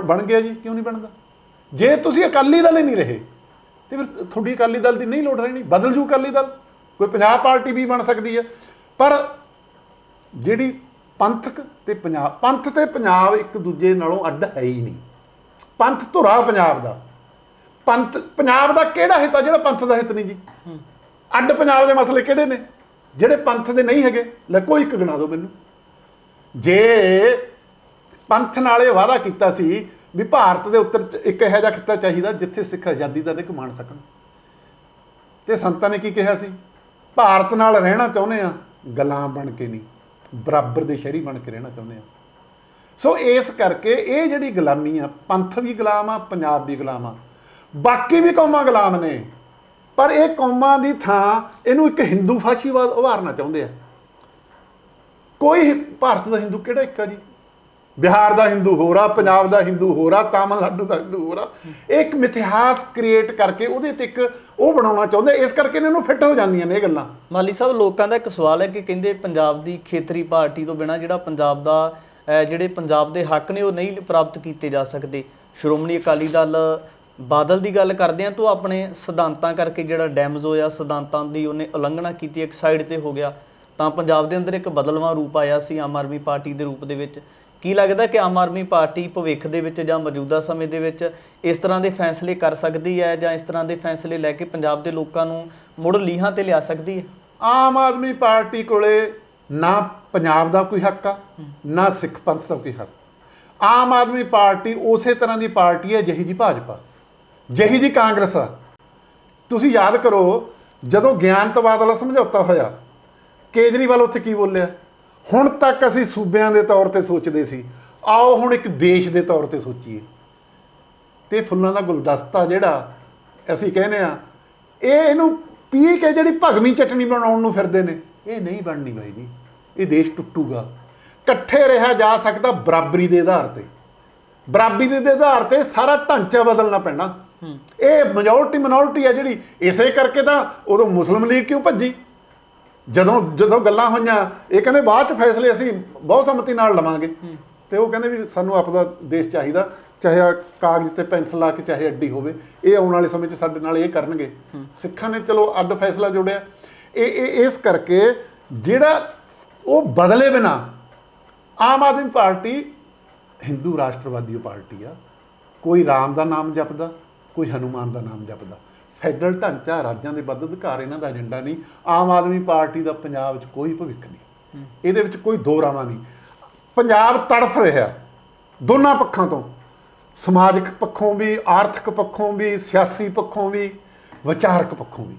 ਬਣ ਗਿਆ ਜੀ, ਕਿਉਂ ਨਹੀਂ ਬਣਦਾ? ਜੇ ਤੁਸੀਂ ਅਕਾਲੀ ਦਲ ਹੀ ਨਹੀਂ ਰਹੇ ਤੇ ਫਿਰ ਤੁਹਾਡੀ ਅਕਾਲੀ ਦਲ ਦੀ ਨਹੀਂ ਲੋੜ ਰਹਿਣੀ, ਬਦਲ ਜੂ ਅਕਾਲੀ ਦਲ, ਕੋਈ ਪੰਜਾਬ ਪਾਰਟੀ ਵੀ ਬਣ ਸਕਦੀ ਹੈ। ਪਰ ਜਿਹੜੀ ਪੰਥਕ ਤੇ ਪੰਜਾਬ, ਪੰਥ ਤੇ ਪੰਜਾਬ ਇੱਕ ਦੂਜੇ ਨਾਲੋਂ ਅੱਡ ਹੈ ਹੀ ਨਹੀਂ। ਪੰਥ ਧੁਰਾ ਪੰਜਾਬ ਦਾ, ਪੰਥ ਪੰਜਾਬ ਦਾ ਕਿਹੜਾ ਹਿੱਤ ਆ ਜਿਹੜਾ ਪੰਥ ਦਾ ਹਿੱਤ ਨਹੀਂ ਜੀ? ਅੱਡ ਪੰਜਾਬ ਦੇ ਮਸਲੇ ਕਿਹੜੇ ਨੇ ਜਿਹੜੇ ਪੰਥ ਦੇ ਨਹੀਂ ਹੈਗੇ? ਲੈ ਕੋਈ ਇੱਕ ਗਿਣਾ ਦਿਓ ਮੈਨੂੰ। ਜੇ ਪੰਥ ਨਾਲ ਇਹ ਵਾਅਦਾ ਕੀਤਾ ਸੀ ਵੀ ਭਾਰਤ ਦੇ ਉੱਤਰ ਇੱਕ ਇਹੋ ਜਿਹਾ ਖਿੱਤਾ ਚਾਹੀਦਾ ਜਿੱਥੇ ਸਿੱਖ ਆਜ਼ਾਦੀ ਦਾ ਨਿੱਘ ਮਾਣ ਸਕਣ, ਤੇ ਸੰਤਾਂ ਨੇ ਕੀ ਕਿਹਾ ਸੀ? ਭਾਰਤ ਨਾਲ ਰਹਿਣਾ ਚਾਹੁੰਦੇ ਆ, ਗੁਲਾਮ ਬਣ ਕੇ ਨਹੀਂ, ਬਰਾਬਰ ਦੇ ਸ਼ਹਿਰੀ ਬਣ ਕੇ ਰਹਿਣਾ ਚਾਹੁੰਦੇ ਆ। ਸੋ ਇਸ ਕਰਕੇ ਇਹ ਜਿਹੜੀ ਗੁਲਾਮੀ ਆ, ਪੰਥ ਵੀ ਗੁਲਾਮ ਆ, ਪੰਜਾਬ ਵੀ ਗੁਲਾਮ ਆ, ਬਾਕੀ ਵੀ ਕੌਮਾਂ ਗੁਲਾਮ ਨੇ। ਪਰ ਇਹ ਕੌਮਾਂ ਦੀ ਥਾਂ ਇਹਨੂੰ ਇੱਕ ਹਿੰਦੂ ਫਾਸ਼ੀਵਾਦ ਉਭਾਰਨਾ ਚਾਹੁੰਦੇ ਆ। ਕੋਈ ਭਾਰਤ ਦਾ ਹਿੰਦੂ ਕਿਹੜਾ ਇੱਕ ਆ ਜੀ? ਬਿਹਾਰ ਦਾ ਹਿੰਦੂ ਹੋਰ ਆ, ਪੰਜਾਬ ਦਾ ਹਿੰਦੂ ਹੋਰ ਆ, ਤਾਮਿਲਨਾਡੂ ਦਾ ਹਿੰਦੂ ਹੋਰ ਆ। ਇਹ ਇੱਕ ਮਿਥਿਹਾਸ ਕ੍ਰੀਏਟ ਕਰਕੇ ਉਹਦੇ ਤੇ ਇੱਕ ਉਹ ਬਣਾਉਣਾ ਚਾਹੁੰਦੇ, ਇਸ ਕਰਕੇ ਇਹਨਾਂ ਨੂੰ ਫਿੱਟ ਹੋ ਜਾਂਦੀਆਂ ਨੇ ਇਹ ਗੱਲਾਂ। ਮਾਲੀ ਸਾਹਿਬ, ਲੋਕਾਂ ਦਾ ਇੱਕ ਸਵਾਲ ਹੈ ਕਿ ਕਹਿੰਦੇ ਪੰਜਾਬ ਦੀ ਖੇਤਰੀ ਪਾਰਟੀ ਤੋਂ ਬਿਨਾਂ ਜਿਹੜਾ ਪੰਜਾਬ ਦਾ ਜਿਹੜੇ ਪੰਜਾਬ ਦੇ ਹੱਕ ਨੇ ਉਹ ਨਹੀਂ ਪ੍ਰਾਪਤ ਕੀਤੇ ਜਾ ਸਕਦੇ। ਸ਼੍ਰੋਮਣੀ ਅਕਾਲੀ ਦਲ ਬਾਦਲ ਦੀ ਗੱਲ ਕਰਦੇ ਆ ਤਾਂ ਆਪਣੇ ਸਿਧਾਂਤਾਂ ਕਰਕੇ ਜਿਹੜਾ ਡੈਮੇਜ ਹੋਇਆ, ਸਿਧਾਂਤਾਂ ਦੀ ਉਹਨੇ ਉਲੰਘਣਾ ਕੀਤੀ, ਇੱਕ ਸਾਈਡ ਤੇ ਹੋ ਗਿਆ, ਤਾਂ ਪੰਜਾਬ ਦੇ ਅੰਦਰ ਇੱਕ ਬਦਲਵਾਂ ਰੂਪ ਆਇਆ ਸੀ ਆਮ ਆਦਮੀ ਪਾਰਟੀ ਦੇ ਰੂਪ ਦੇ ਵਿੱਚ। ਕੀ ਲੱਗਦਾ ਕਿ ਆਮ ਆਦਮੀ ਪਾਰਟੀ ਭਵਿੱਖ ਦੇ ਵਿੱਚ ਜਾਂ ਮੌਜੂਦਾ ਸਮੇਂ ਦੇ ਵਿੱਚ ਇਸ ਤਰ੍ਹਾਂ ਦੇ ਫੈਸਲੇ ਕਰ ਸਕਦੀ ਹੈ, ਜਾਂ ਇਸ ਤਰ੍ਹਾਂ ਦੇ ਫੈਸਲੇ ਲੈ ਕੇ ਪੰਜਾਬ ਦੇ ਲੋਕਾਂ ਨੂੰ ਮੁੜ ਲੀਹਾਂ ਤੇ ਲਿਆ ਸਕਦੀ ਹੈ? ਆਮ ਆਦਮੀ ਪਾਰਟੀ ਕੋਲੇ ਨਾ ਪੰਜਾਬ ਦਾ ਕੋਈ ਹੱਕ ਆ, ਨਾ ਸਿੱਖ ਪੰਥ ਦਾ ਕੋਈ ਹੱਕ। ਆਮ ਆਦਮੀ ਪਾਰਟੀ ਉਸੇ ਤਰ੍ਹਾਂ ਦੀ ਪਾਰਟੀ ਹੈ ਜਿਹੀ ਜੀ ਭਾਜਪਾ, ਜਿਹੀ ਜੀ ਕਾਂਗਰਸ ਆ। ਤੁਸੀਂ ਯਾਦ ਕਰੋ ਜਦੋਂ ਗਿਆਨ ਤਬਾਦਲਾ ਸਮਝੌਤਾ ਹੋਇਆ, ਕੇਜਰੀਵਾਲ ਉੱਥੇ ਕੀ ਬੋਲਿਆ? ਹੁਣ ਤੱਕ ਅਸੀਂ ਸੂਬਿਆਂ ਦੇ ਤੌਰ ਤੇ ਸੋਚਦੇ ਸੀ, ਆਓ ਹੁਣ ਇੱਕ ਦੇਸ਼ ਦੇ ਤੌਰ ਤੇ ਸੋਚੀਏ। ਤੇ ਫੁੱਲਾਂ ਦਾ ਗੁਲਦਸਤਾ ਜਿਹੜਾ ਅਸੀਂ ਕਹਿੰਦੇ ਆ, ਇਹਨੂੰ ਪੀ ਕੇ ਜਿਹੜੀ ਭਗਵੀਂ ਚਟਣੀ ਬਣਾਉਣ ਨੂੰ ਫਿਰਦੇ ਨੇ, ਇਹ ਨਹੀਂ ਬਣਨੀ ਬਾਈ ਜੀ। ਇਹ ਦੇਸ਼ ਟੁੱਟੂਗਾ। ਇਕੱਠੇ ਰਿਹਾ ਜਾ ਸਕਦਾ ਬਰਾਬਰੀ ਦੇ ਆਧਾਰ ਤੇ। ਬਰਾਬਰੀ ਦੇ ਆਧਾਰ ਤੇ ਸਾਰਾ ਢਾਂਚਾ ਬਦਲਣਾ ਪੈਣਾ। ਇਹ ਮੈਜੋਰਟੀ ਮਿਨੋਰਟੀ ਆ ਜਿਹੜੀ, ਇਸੇ ਕਰਕੇ ਤਾਂ ਉਦੋਂ ਮੁਸਲਿਮ ਲੀਗ ਕਿਉਂ ਭੱਜੀ? ਜਦੋਂ ਗੱਲਾਂ ਹੋਈਆਂ, ਇਹ ਕਹਿੰਦੇ ਬਾਅਦ ਚ ਫੈਸਲੇ ਅਸੀਂ ਬਹੁਤ ਸੰਮਤੀ ਨਾਲ ਲਵਾਂਗੇ, ਤੇ ਉਹ ਕਹਿੰਦੇ ਵੀ ਸਾਨੂੰ ਆਪਦਾ ਦੇਸ਼ ਚਾਹੀਦਾ, ਚਾਹੇ ਕਾਗਜ਼ ਤੇ ਪੈਨਸਲ ਲਾ ਕੇ ਚਾਹੇ ਅੱਡੀ ਹੋਵੇ, ਇਹ ਆਉਣ ਵਾਲੇ ਸਮੇਂ 'ਚ ਸਾਡੇ ਨਾਲ ਇਹ ਕਰਨਗੇ। ਸਿੱਖਾਂ ਨੇ ਚਲੋ ਅੱਡ ਫੈਸਲਾ ਜੋੜਿਆ। ਇਹ ਇਸ ਕਰਕੇ ਜਿਹੜਾ ਉਹ ਬਦਲੇ ਬਿਨਾ ਆਮ ਆਦਮੀ ਪਾਰਟੀ ਹਿੰਦੂ ਰਾਸ਼ਟਰਵਾਦੀ ਪਾਰਟੀ ਆ। ਕੋਈ ਰਾਮ ਦਾ ਨਾਮ ਜਪਦਾ, ਕੋਈ ਹਨੂਮਾਨ ਦਾ ਨਾਮ ਜਪਦਾ। ਫੈਡਰਲ ਢਾਂਚਾ, ਰਾਜਾਂ ਦੇ ਵੱਧ ਅਧਿਕਾਰ ਇਹਨਾਂ ਦਾ ਏਜੰਡਾ ਨਹੀਂ। ਆਮ ਆਦਮੀ ਪਾਰਟੀ ਦਾ ਪੰਜਾਬ 'ਚ ਕੋਈ ਭਵਿੱਖ ਨਹੀਂ, ਇਹਦੇ ਵਿੱਚ ਕੋਈ ਦੋ ਰਾਵਾਂ ਨਹੀਂ। ਪੰਜਾਬ ਤੜਫ ਰਿਹਾ ਦੋਨਾਂ ਪੱਖਾਂ ਤੋਂ, ਸਮਾਜਿਕ ਪੱਖੋਂ ਵੀ, ਆਰਥਿਕ ਪੱਖੋਂ ਵੀ, ਸਿਆਸੀ ਪੱਖੋਂ ਵੀ, ਵਿਚਾਰਕ ਪੱਖੋਂ ਵੀ।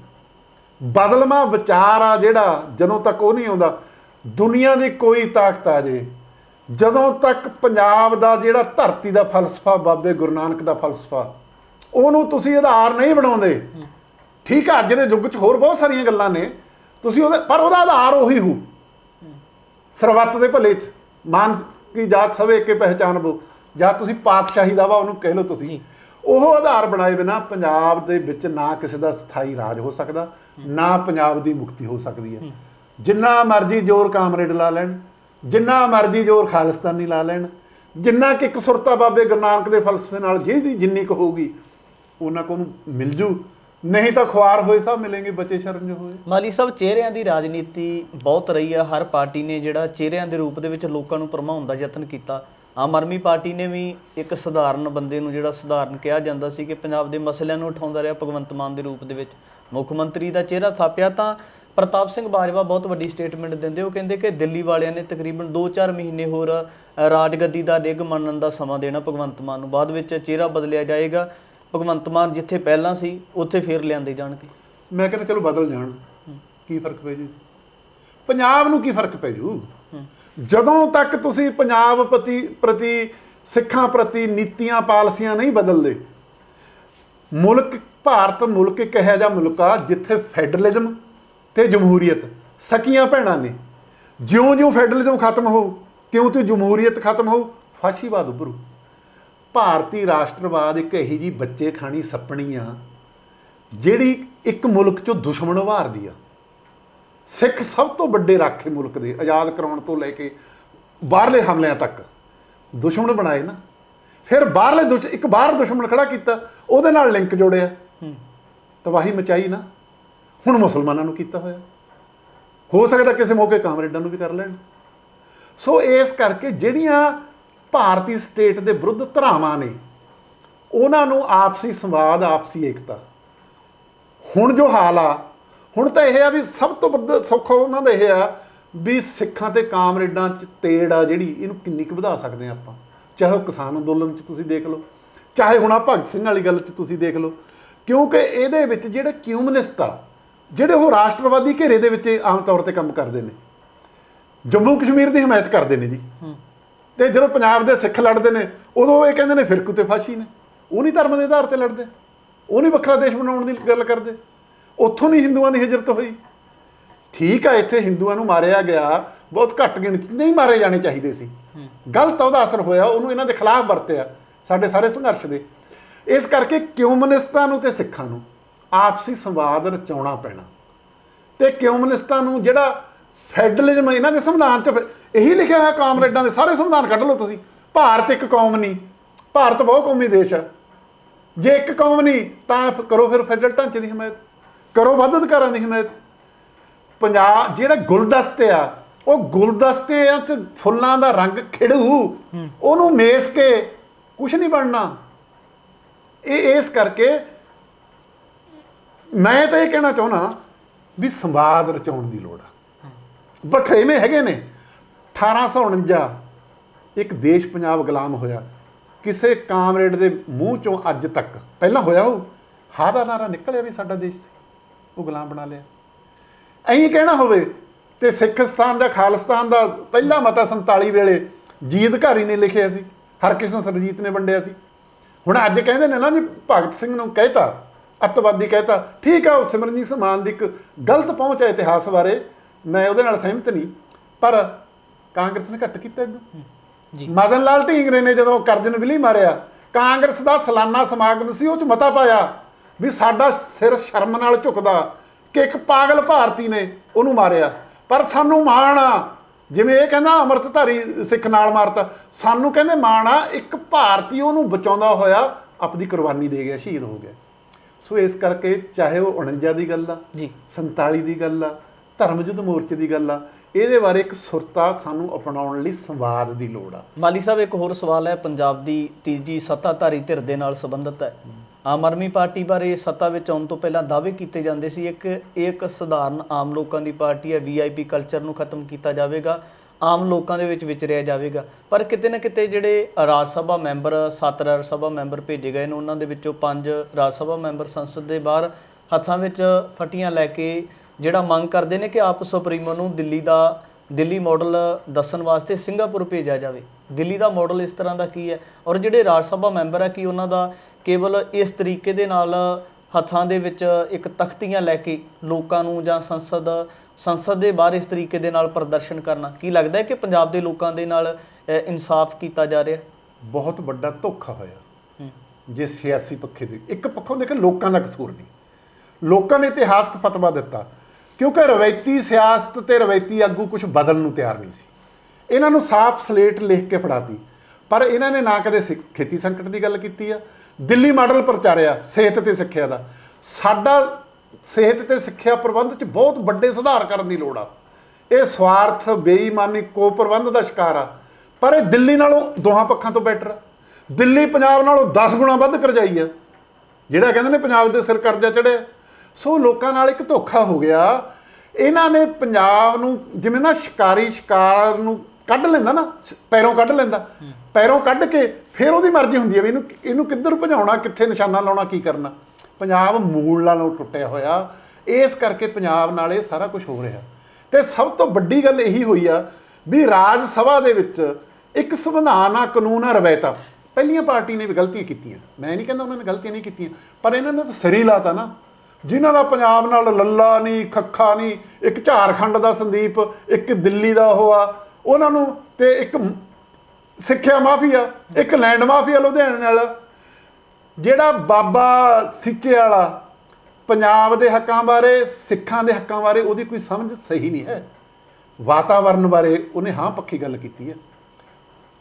ਬਦਲਵਾਂ ਵਿਚਾਰ ਆ ਜਿਹੜਾ, ਜਦੋਂ ਤੱਕ ਉਹ ਨਹੀਂ ਆਉਂਦਾ, ਦੁਨੀਆ ਦੀ ਕੋਈ ਤਾਕਤ ਆ ਜੇ, ਜਦੋਂ ਤੱਕ ਪੰਜਾਬ ਦਾ ਜਿਹੜਾ ਧਰਤੀ ਦਾ ਫਲਸਫਾ, ਬਾਬੇ ਗੁਰੂ ਨਾਨਕ ਦਾ ਫਲਸਫਾ, ਉਹਨੂੰ ਤੁਸੀਂ ਆਧਾਰ ਨਹੀਂ ਬਣਾਉਂਦੇ। ਠੀਕ ਆ, ਅੱਜ ਦੇ ਯੁੱਗ 'ਚ ਹੋਰ ਬਹੁਤ ਸਾਰੀਆਂ ਗੱਲਾਂ ਨੇ, ਤੁਸੀਂ ਪਰ ਉਹਦਾ ਆਧਾਰ ਉਹੀ ਹੋ, ਸਰਬੱਤ ਦੇ ਭਲੇ 'ਚ ਮਾਨ ਕੀ ਜਾਤ ਸਭ ਏਕੇ ਪਹਿਚਾਨ ਬੋ, ਜਾਂ ਤੁਸੀਂ ਪਾਤਸ਼ਾਹੀ ਦਾ ਵਾ ਉਹਨੂੰ ਕਹਿ ਲਓ ਤੁਸੀਂ, ਉਹ ਆਧਾਰ ਬਣਾਏ ਬਿਨਾ ਪੰਜਾਬ ਦੇ ਵਿੱਚ ਨਾ ਕਿਸੇ ਦਾ ਸਥਾਈ ਰਾਜ ਹੋ ਸਕਦਾ, ਨਾ ਪੰਜਾਬ ਦੀ ਮੁਕਤੀ ਹੋ ਸਕਦੀ ਹੈ। ਜਿੰਨਾ ਮਰਜ਼ੀ ਜ਼ੋਰ ਕਾਮਰੇਡ ਲਾ ਲੈਣ, ਜਿੰਨਾ ਮਰਜ਼ੀ ਜ਼ੋਰ ਖਾਲਿਸਤਾਨੀ ਲਾ ਲੈਣ, ਜਿੰਨਾ ਕਿ ਇਕਸੁਰਤਾ ਬਾਬੇ ਗੁਰੂ ਨਾਨਕ ਦੇ ਫਲਸਫੇ ਨਾਲ ਜਿਹਦੀ ਜਿੰਨੀ ਕੁ ਹੋਊਗੀ ਉਹਨਾਂ ਕੋਲ ਮਿਲ ਜੂ, ਨਹੀਂ ਤਾਂ ਖੁਆਰ ਹੋਏ ਸਭ ਮਿਲेंगे, ਬਚੇ ਸ਼ਰਨ ਜੋ ਹੋਏ। ਮਾਲੀ ਸਾਹਿਬ, ਚਿਹਰਿਆਂ ਦੀ ਰਾਜਨੀਤੀ ਬਹੁਤ ਰਹੀ ਆ। ਹਰ ਪਾਰਟੀ ਨੇ ਜਿਹੜਾ ਚਿਹਰਿਆਂ ਦੇ ਰੂਪ ਦੇ ਵਿੱਚ ਲੋਕਾਂ ਨੂੰ ਭਰਮਾਉਣ ਦਾ ਯਤਨ ਕੀਤਾ। ਆਮ ਆਦਮੀ ਪਾਰਟੀ ਨੇ ਵੀ ਇੱਕ ਸਧਾਰਨ ਬੰਦੇ ਨੂੰ, ਜਿਹੜਾ ਸਧਾਰਨ ਕਿਹਾ ਜਾਂਦਾ ਸੀ ਕਿ ਪੰਜਾਬ ਦੇ ਮਸਲਿਆਂ ਨੂੰ ਉਠਾਉਂਦਾ ਰਿਹਾ, ਭਗਵੰਤ ਮਾਨ ਦੇ ਰੂਪ ਦੇ ਵਿੱਚ ਮੁੱਖ ਮੰਤਰੀ ਦਾ ਚਿਹਰਾ ਥਾਪਿਆ। ਤਾਂ ਪ੍ਰਤਾਪ ਸਿੰਘ ਬਾਜਵਾ ਬਹੁਤ ਵੱਡੀ ਸਟੇਟਮੈਂਟ ਦਿੰਦੇ, ਉਹ ਕਹਿੰਦੇ ਕਿ ਦਿੱਲੀ ਵਾਲਿਆਂ ਨੇ ਤਕਰੀਬਨ 2-4 ਮਹੀਨੇ ਹੋਰ ਰਾਜਗੱਦੀ ਦਾ ਨਿੱਘ ਮੰਨਣ ਦਾ ਸਮਾਂ ਦੇਣਾ ਭਗਵੰਤ ਮਾਨ ਨੂੰ, ਬਾਅਦ ਵਿੱਚ ਚਿਹਰਾ ਬਦਲਿਆ ਜਾਏਗਾ, ਭਗਵੰਤ ਮਾਨ ਜਿੱਥੇ ਪਹਿਲਾਂ ਸੀ ਉੱਥੇ ਫੇਰ ਲਿਆਂਦੇ ਜਾਣਗੇ। ਮੈਂ ਕਹਿੰਦਾ ਚਲੋ ਬਦਲ ਜਾਣ, ਕੀ ਫਰਕ ਪੈ ਜੂ ਪੰਜਾਬ ਨੂੰ, ਕੀ ਫਰਕ ਪੈ ਜੂ? ਜਦੋਂ ਤੱਕ ਤੁਸੀਂ ਪੰਜਾਬ ਪ੍ਰਤੀ ਸਿੱਖਾਂ ਪ੍ਰਤੀ ਨੀਤੀਆਂ ਪਾਲਸੀਆਂ ਨਹੀਂ ਬਦਲਦੇ, ਭਾਰਤ ਮੁਲਕ ਇੱਕ ਇਹੋ ਜਿਹਾ ਮੁਲਕ ਆ ਜਿੱਥੇ ਫੈਡਰਲਿਜ਼ਮ ਤੇ ਜਮਹੂਰੀਅਤ ਸਕੀਆਂ ਭੈਣਾਂ ਨੇ। ਜਿਉਂ-ਜਿਉਂ ਫੈਡਰਲਿਜ਼ਮ ਖਤਮ ਹੋਊ, ਤਿਉਂ-ਤਿਉਂ ਜਮਹੂਰੀਅਤ ਖਤਮ ਹੋਊ, ਫਾਸ਼ੀਵਾਦ ਉੱਭਰੂ। ਭਾਰਤੀ ਰਾਸ਼ਟਰਵਾਦ ਇੱਕ ਇਹੋ ਜਿਹੀ ਬੱਚੇ ਖਾਣੀ ਸੱਪਣੀ ਆ ਜਿਹੜੀ ਇੱਕ ਮੁਲਕ 'ਚੋਂ ਦੁਸ਼ਮਣ ਉਭਾਰਦੀ ਆ। ਸਿੱਖ ਸਭ ਤੋਂ ਵੱਡੇ ਰਾਖੇ ਮੁਲਕ ਦੇ ਆਜ਼ਾਦ ਕਰਾਉਣ ਤੋਂ ਲੈ ਕੇ ਬਾਹਰਲੇ ਹਮਲਿਆਂ ਤੱਕ ਦੁਸ਼ਮਣ ਬਣਾਏ ਨਾ, ਫਿਰ ਇੱਕ ਬਾਹਰ ਦੁਸ਼ਮਣ ਖੜਾ ਕੀਤਾ, ਉਹਦੇ ਨਾਲ ਲਿੰਕ ਜੋੜਿਆ, ਤਬਾਹੀ ਮਚਾਈ ਨਾ। ਹੁਣ ਮੁਸਲਮਾਨਾਂ ਨੂੰ ਕੀਤਾ ਹੋਇਆ, ਹੋ ਸਕਦਾ ਕਿਸੇ ਮੌਕੇ ਕਾਮਰੇਡਾਂ ਨੂੰ ਵੀ ਕਰ ਲੈਣ। ਸੋ ਇਸ ਕਰਕੇ ਜਿਹੜੀਆਂ ਭਾਰਤੀ ਸਟੇਟ ਦੇ ਵਿਰੁੱਧ ਧਰਾਵਾਂ ਨੇ, ਉਹਨਾਂ ਨੂੰ ਆਪਸੀ ਸੰਵਾਦ, ਆਪਸੀ ਏਕਤਾ। ਹੁਣ ਜੋ ਹਾਲ ਆ, ਹੁਣ ਤਾਂ ਇਹ ਆ ਵੀ ਸਭ ਤੋਂ ਵੱਡਾ ਸੌਖਾ ਉਹਨਾਂ ਦਾ ਇਹ ਆ ਵੀ ਸਿੱਖਾਂ ਤੇ ਕਾਮਰੇਡਾਂ 'ਚ ਤੇੜ ਆ ਜਿਹੜੀ, ਇਹਨੂੰ ਕਿੰਨੀ ਕੁ ਵਧਾ ਸਕਦੇ ਹਾਂ ਆਪਾਂ। ਚਾਹੇ ਉਹ ਕਿਸਾਨ ਅੰਦੋਲਨ 'ਚ ਤੁਸੀਂ ਦੇਖ ਲਓ, ਚਾਹੇ ਹੁਣ ਆ ਭਗਤ ਸਿੰਘ ਵਾਲੀ ਗੱਲ 'ਚ ਤੁਸੀਂ ਦੇਖ ਲਓ, ਕਿਉਂਕਿ ਇਹਦੇ ਵਿੱਚ ਜਿਹੜੇ ਕਮਿਊਨਿਸਟ ਆ, ਜਿਹੜੇ ਉਹ ਰਾਸ਼ਟਰਵਾਦੀ ਘੇਰੇ ਦੇ ਵਿੱਚ ਆਮ ਤੌਰ 'ਤੇ ਕੰਮ ਕਰਦੇ ਨੇ, ਜੰਮੂ ਕਸ਼ਮੀਰ ਦੀ ਹਮਾਇਤ ਕਰਦੇ ਨੇ ਜੀ। ਤੇ ਜਦੋਂ ਪੰਜਾਬ ਦੇ ਸਿੱਖ ਲੜਦੇ ਨੇ, ਉਦੋਂ ਇਹ ਕਹਿੰਦੇ ਨੇ ਫਿਰਕੂ ਤੇ ਫਾਸ਼ੀ ਨੇ। ਉਹ ਨਹੀਂ ਧਰਮ ਦੇ ਆਧਾਰ 'ਤੇ ਲੜਦੇ, ਉਹ ਨਹੀਂ ਵੱਖਰਾ ਦੇਸ਼ ਬਣਾਉਣ ਦੀ ਗੱਲ ਕਰਦੇ। ਉੱਥੋਂ ਨਹੀਂ ਹਿੰਦੂਆਂ ਦੀ ਹਿਜਰਤ ਹੋਈ। ਠੀਕ ਆ, ਇੱਥੇ ਹਿੰਦੂਆਂ ਨੂੰ ਮਾਰਿਆ ਗਿਆ, ਬਹੁਤ ਘੱਟ ਗਿਣਤੀ, ਨਹੀਂ ਮਾਰੇ ਜਾਣੇ ਚਾਹੀਦੇ ਸੀ, ਗਲਤ ਉਹਦਾ ਅਸਰ ਹੋਇਆ, ਉਹਨੂੰ ਇਹਨਾਂ ਦੇ ਖਿਲਾਫ ਵਰਤਿਆ ਸਾਡੇ ਸਾਰੇ ਸੰਘਰਸ਼ ਦੇ। ਇਸ ਕਰਕੇ ਕਮਿਊਨਿਸਟਾਂ ਨੂੰ ਤੇ ਸਿੱਖਾਂ ਨੂੰ ਆਪਸੀ ਸੰਵਾਦ ਰਚਾਉਣਾ ਪੈਣਾ। ਤੇ ਕਮਿਊਨਿਸਟਾਂ ਨੂੰ ਜਿਹੜਾ ਫੈਡਰਲਿਜ਼ਮ ਇਹਨਾਂ ਦੇ ਸੰਵਿਧਾਨ 'ਚ ਇਹੀ ਲਿਖਿਆ ਹੋਇਆ, ਕਾਮਰੇਡਾਂ ਦੇ ਸਾਰੇ ਸੰਵਿਧਾਨ ਕੱਢ ਲਓ ਤੁਸੀਂ, ਭਾਰਤ ਇੱਕ ਕੌਮ ਨਹੀਂ, ਭਾਰਤ ਬਹੁ ਕੌਮੀ ਦੇਸ਼ ਆ। ਜੇ ਇੱਕ ਕੌਮ ਨਹੀਂ ਤਾਂ ਕਰੋ ਫਿਰ ਫੈਡਰਲ ਢਾਂਚੇ ਦੀ ਹਮਾਇਤ, ਕਰੋ ਵੱਧ ਅਧਿਕਾਰਾਂ ਦੀ ਹਮਾਇਤ। ਪੰਜਾਬ ਜਿਹੜੇ ਗੁਲਦਸਤੇ ਆ, ਉਹ ਗੁਲਦਸਤਿਆਂ 'ਚ ਫੁੱਲਾਂ ਦਾ ਰੰਗ ਖਿੜੂ, ਉਹਨੂੰ ਮੇਸ ਕੇ ਕੁਛ ਨਹੀਂ ਬਣਨਾ। ਇਸ ਕਰਕੇ ਮੈਂ ਤਾਂ ਇਹ ਕਹਿਣਾ ਚਾਹੁੰਦਾ ਵੀ ਸੰਵਾਦ ਰਚਾਉਣ ਦੀ ਲੋੜ ਆ। ਵਖਰੇਵੇਂ ਹੈਗੇ ਨੇ। 1849 ਇੱਕ ਦੇਸ਼ ਪੰਜਾਬ ਗੁਲਾਮ ਹੋਇਆ, ਕਿਸੇ ਕਾਮਰੇਡ ਦੇ ਮੂੰਹ 'ਚੋਂ ਅੱਜ ਤੱਕ, ਪਹਿਲਾਂ ਹੋਇਆ ਉਹ ਹਾਂ ਦਾ ਨਾਰਾ ਨਿਕਲਿਆ ਵੀ ਸਾਡਾ ਦੇਸ਼ ਸੀ, ਉਹ ਗੁਲਾਮ ਬਣਾ ਲਿਆ। ਐਂ ਕਹਿਣਾ ਹੋਵੇ ਤੇ ਸਿੱਖਸਤਾਨ ਦਾ, ਖਾਲਿਸਤਾਨ ਦਾ ਪਹਿਲਾ ਮਤਾ 47 ਵੇਲੇ ਜੀ ਅਧਿਕਾਰੀ ਨੇ ਲਿਖਿਆ ਸੀ, ਹਰਕ੍ਰਿਸ਼ਨ ਸਰਜੀਤ ਨੇ ਵੰਡਿਆ ਸੀ। ਹੁਣ ਅੱਜ ਕਹਿੰਦੇ ਨੇ ਨਾ ਜੀ ਭਗਤ ਸਿੰਘ ਨੂੰ ਕਹਿਤਾ ਅੱਤਵਾਦੀ ਕਹਿਤਾ, ਠੀਕ ਆ, ਉਹ ਸਿਮਰਨਜੀਤ ਮਾਨ ਦੀ ਇੱਕ ਗਲਤ ਪਹੁੰਚ ਹੈ ਇਤਿਹਾਸ ਬਾਰੇ, ਮੈਂ ਉਹਦੇ ਨਾਲ ਸਹਿਮਤ ਨਹੀਂ, ਪਰ ਕਾਂਗਰਸ ਨੇ ਘੱਟ ਕੀਤਾ ਇਹਨੂੰ। ਮਦਨ ਲਾਲ ਢੀਂਗਰੇ ਨੇ ਜਦੋਂ ਕਰਜਨ ਵਿਲੀ ਮਾਰਿਆ, ਕਾਂਗਰਸ ਦਾ ਸਾਲਾਨਾ ਸਮਾਗਮ ਸੀ, ਉਹ 'ਚ ਮਤਾ ਪਾਇਆ ਵੀ ਸਾਡਾ ਸਿਰ ਸ਼ਰਮ ਨਾਲ ਝੁਕਦਾ ਕਿ ਇੱਕ ਪਾਗਲ ਭਾਰਤੀ ਨੇ ਉਹਨੂੰ ਮਾਰਿਆ, ਪਰ ਸਾਨੂੰ ਮਾਣ ਆ, ਜਿਵੇਂ ਇਹ ਕਹਿੰਦਾ ਅੰਮ੍ਰਿਤਧਾਰੀ ਸਿੱਖ ਨਾਲ ਮਾਰਤਾ, ਸਾਨੂੰ ਕਹਿੰਦੇ ਮਾਣ ਆ ਇੱਕ ਭਾਰਤੀ ਉਹਨੂੰ ਬਚਾਉਂਦਾ ਹੋਇਆ ਆਪਣੀ ਕੁਰਬਾਨੀ ਦੇ ਗਿਆ, ਸ਼ਹੀਦ ਹੋ ਗਿਆ। ਸੋ ਇਸ ਕਰਕੇ ਚਾਹੇ ਉਹ 49 ਦੀ ਗੱਲ ਆ ਜੀ, 47 ਦੀ ਗੱਲ ਆ, ਧਰਮ ਯੁੱਧ ਮੋਰਚੇ ਦੀ ਗੱਲ ਆ, ਇਹਦੇ ਬਾਰੇ ਇੱਕ ਸੁਰਤਾ ਸਾਨੂੰ ਅਪਣਾਉਣ ਲਈ ਸੰਵਾਦ ਦੀ ਲੋੜ ਆ। ਮਾਲੀ ਸਾਹਿਬ, ਇੱਕ ਹੋਰ ਸਵਾਲ ਹੈ, ਪੰਜਾਬ ਦੀ ਤੀਜੀ ਸੱਤਾਧਾਰੀ ਧਿਰ ਦੇ ਨਾਲ ਸੰਬੰਧਿਤ ਹੈ। ਆਮ ਆਦਮੀ ਪਾਰਟੀ ਬਾਰੇ ਸੱਤਾ ਵਿੱਚ ਆਉਣ ਤੋਂ ਪਹਿਲਾਂ ਦਾਅਵੇ ਕੀਤੇ ਜਾਂਦੇ ਸੀ ਇੱਕ ਸਧਾਰਨ ਆਮ ਲੋਕਾਂ ਦੀ ਪਾਰਟੀ ਹੈ, VIP ਕਲਚਰ ਨੂੰ ਖਤਮ ਕੀਤਾ ਜਾਵੇਗਾ, ਆਮ ਲੋਕਾਂ ਦੇ ਵਿੱਚ ਵਿਚਰਿਆ ਜਾਵੇਗਾ। ਪਰ ਕਿਤੇ ਨਾ ਕਿਤੇ ਜਿਹੜੇ ਰਾਜ ਸਭਾ ਮੈਂਬਰ, 7 ਰਾਜ ਸਭਾ ਮੈਂਬਰ ਭੇਜੇ ਗਏ ਨੇ, ਉਹਨਾਂ ਦੇ ਵਿੱਚੋਂ 5 ਰਾਜ ਸਭਾ ਮੈਂਬਰ ਸੰਸਦ ਦੇ ਬਾਹਰ ਹੱਥਾਂ ਵਿੱਚ ਫਟੀਆਂ ਲੈ ਕੇ ਜਿਹੜਾ ਮੰਗ ਕਰਦੇ ਨੇ ਕਿ ਆਪ ਸੁਪਰੀਮੋ ਨੂੰ ਦਿੱਲੀ ਮਾਡਲ ਦੱਸਣ ਵਾਸਤੇ ਸਿੰਗਾਪੁਰ ਭੇਜਿਆ ਜਾਵੇ। ਦਿੱਲੀ ਦਾ ਮਾਡਲ ਇਸ ਤਰ੍ਹਾਂ ਦਾ ਕੀ ਹੈ, ਔਰ ਜਿਹੜੇ ਰਾਜ ਸਭਾ ਮੈਂਬਰ ਹੈ ਕਿ ਉਹਨਾਂ ਦਾ ਕੇਵਲ ਇਸ ਤਰੀਕੇ ਦੇ ਨਾਲ ਹੱਥਾਂ ਦੇ ਵਿੱਚ ਇੱਕ ਤਖਤੀਆਂ ਲੈ ਕੇ ਲੋਕਾਂ ਨੂੰ ਜਾਂ ਸੰਸਦ ਦੇ ਬਾਹਰ ਇਸ ਤਰੀਕੇ ਦੇ ਨਾਲ ਪ੍ਰਦਰਸ਼ਨ ਕਰਨਾ, ਕੀ ਲੱਗਦਾ ਹੈ ਕਿ ਪੰਜਾਬ ਦੇ ਲੋਕਾਂ ਦੇ ਨਾਲ ਇਨਸਾਫ ਕੀਤਾ ਜਾ ਰਿਹਾ? ਬਹੁਤ ਵੱਡਾ ਧੋਖਾ ਹੋਇਆ ਜੇ ਸਿਆਸੀ ਪੱਖੇ ਦੇ। ਇੱਕ ਪੱਖੋਂ ਦੇਖ, ਲੋਕਾਂ ਦਾ ਕਸੂਰ ਨਹੀਂ, ਲੋਕਾਂ ਨੇ ਇਤਿਹਾਸਕ ਫਤਵਾ ਦਿੱਤਾ ਕਿਉਂਕਿ ਰਵਾਇਤੀ ਸਿਆਸਤ ਤੇ ਰਵਾਇਤੀ ਆਗੂ ਕੁਝ ਬਦਲਣ ਨੂੰ ਤਿਆਰ ਨਹੀਂ ਸੀ। ਇਹਨਾਂ ਨੂੰ ਸਾਫ਼ ਸਲੇਟ ਲਿਖ ਕੇ ਫੜਾਤੀ, ਪਰ ਇਹਨਾਂ ਨੇ ਨਾ ਕਦੇ ਖੇਤੀ ਸੰਕਟ ਦੀ ਗੱਲ ਕੀਤੀ ਆ, ਦਿੱਲੀ ਮਾਡਲ ਪ੍ਰਚਾਰਿਆ ਸਿਹਤ ਤੇ ਸਿੱਖਿਆ ਦਾ। ਸਾਡਾ ਸਿਹਤ ਤੇ ਸਿੱਖਿਆ ਪ੍ਰਬੰਧ 'ਚ ਬਹੁਤ ਵੱਡੇ ਸੁਧਾਰ ਕਰਨ ਦੀ ਲੋੜ ਆ। ਇਹ ਸਵਾਰਥ, ਬੇਈਮਾਨੀ, ਕੋ-ਪ੍ਰਬੰਧ ਦਾ ਸ਼ਿਕਾਰ ਆ, ਪਰ ਇਹ ਦਿੱਲੀ ਨਾਲੋਂ ਦੋਹਾਂ ਪੱਖਾਂ ਤੋਂ ਬੈਟਰ ਆ। ਦਿੱਲੀ ਪੰਜਾਬ ਨਾਲੋਂ 10 ਗੁਣਾ ਵੱਧ ਕਰਜ਼ਾਈ ਆ, ਜਿਹੜਾ ਕਹਿੰਦੇ ਨੇ ਪੰਜਾਬ ਦੇ ਸਿਰ ਕਰਜ਼ਾ ਚੜਿਆ। ਸੋ ਲੋਕਾਂ ਨਾਲ ਇੱਕ ਧੋਖਾ ਹੋ ਗਿਆ। ਇਹਨਾਂ ਨੇ ਪੰਜਾਬ ਨੂੰ ਜਿਵੇਂ ਨਾ ਸ਼ਿਕਾਰ ਨੂੰ ਕੱਢ ਲੈਂਦਾ ਨਾ, ਪੈਰੋਂ ਕੱਢ ਲੈਂਦਾ, ਪੈਰੋਂ ਕੱਢ ਕੇ ਫਿਰ ਉਹਦੀ ਮਰਜ਼ੀ ਹੁੰਦੀ ਹੈ ਵੀ ਇਹਨੂੰ ਕਿੱਧਰ ਭਜਾਉਣਾ, ਕਿੱਥੇ ਨਿਸ਼ਾਨਾ ਲਾਉਣਾ, ਕੀ ਕਰਨਾ। ਪੰਜਾਬ ਮੂਲ ਨਾਲੋਂ ਟੁੱਟਿਆ ਹੋਇਆ। ਇਸ ਕਰਕੇ ਪੰਜਾਬ ਨਾਲ ਇਹ ਸਾਰਾ ਕੁਝ ਹੋ ਰਿਹਾ। ਤੇ ਸਭ ਤੋਂ ਵੱਡੀ ਗੱਲ ਇਹੀ ਹੋਈ ਆ ਵੀ ਰਾਜ ਸਭਾ ਦੇ ਵਿੱਚ ਇੱਕ ਸੰਵਿਧਾਨ ਆ, ਕਾਨੂੰਨ ਆ, ਰਵਾਇਤਾਂ। ਪਹਿਲੀਆਂ ਪਾਰਟੀ ਨੇ ਵੀ ਗਲਤੀਆਂ ਕੀਤੀਆਂ, ਮੈਂ ਨਹੀਂ ਕਹਿੰਦਾ ਉਹਨਾਂ ਨੇ ਗਲਤੀਆਂ ਨਹੀਂ ਕੀਤੀਆਂ, ਪਰ ਇਹਨਾਂ ਨੇ ਤਾਂ ਸਿਰ ਹੀ ਲਾਤਾ ਨਾ। ਜਿਨ੍ਹਾਂ ਦਾ ਪੰਜਾਬ ਨਾਲ ਲੱਲਾ ਨਹੀਂ, ਖੱਖਾ ਨਹੀਂ, ਇੱਕ ਝਾਰਖੰਡ ਦਾ ਸੰਦੀਪ, ਇੱਕ ਦਿੱਲੀ ਦਾ ਉਹ ਆ, ਉਹਨਾਂ ਨੂੰ, ਤੇ ਇੱਕ ਸਿੱਖਿਆ ਮਾਫੀਆ, ਇੱਕ ਲੈਂਡ ਮਾਫੀਆ ਲੁਧਿਆਣੇ ਵਾਲਾ, ਜਿਹੜਾ ਬਾਬਾ ਸੀਚੇ ਵਾਲਾ ਪੰਜਾਬ ਦੇ ਹੱਕਾਂ ਬਾਰੇ, ਸਿੱਖਾਂ ਦੇ ਹੱਕਾਂ ਬਾਰੇ ਉਹਦੀ ਕੋਈ ਸਮਝ ਸਹੀ ਨਹੀਂ ਹੈ। ਵਾਤਾਵਰਨ ਬਾਰੇ ਉਹਨੇ ਹਾਂ ਪੱਖੀ ਗੱਲ ਕੀਤੀ ਹੈ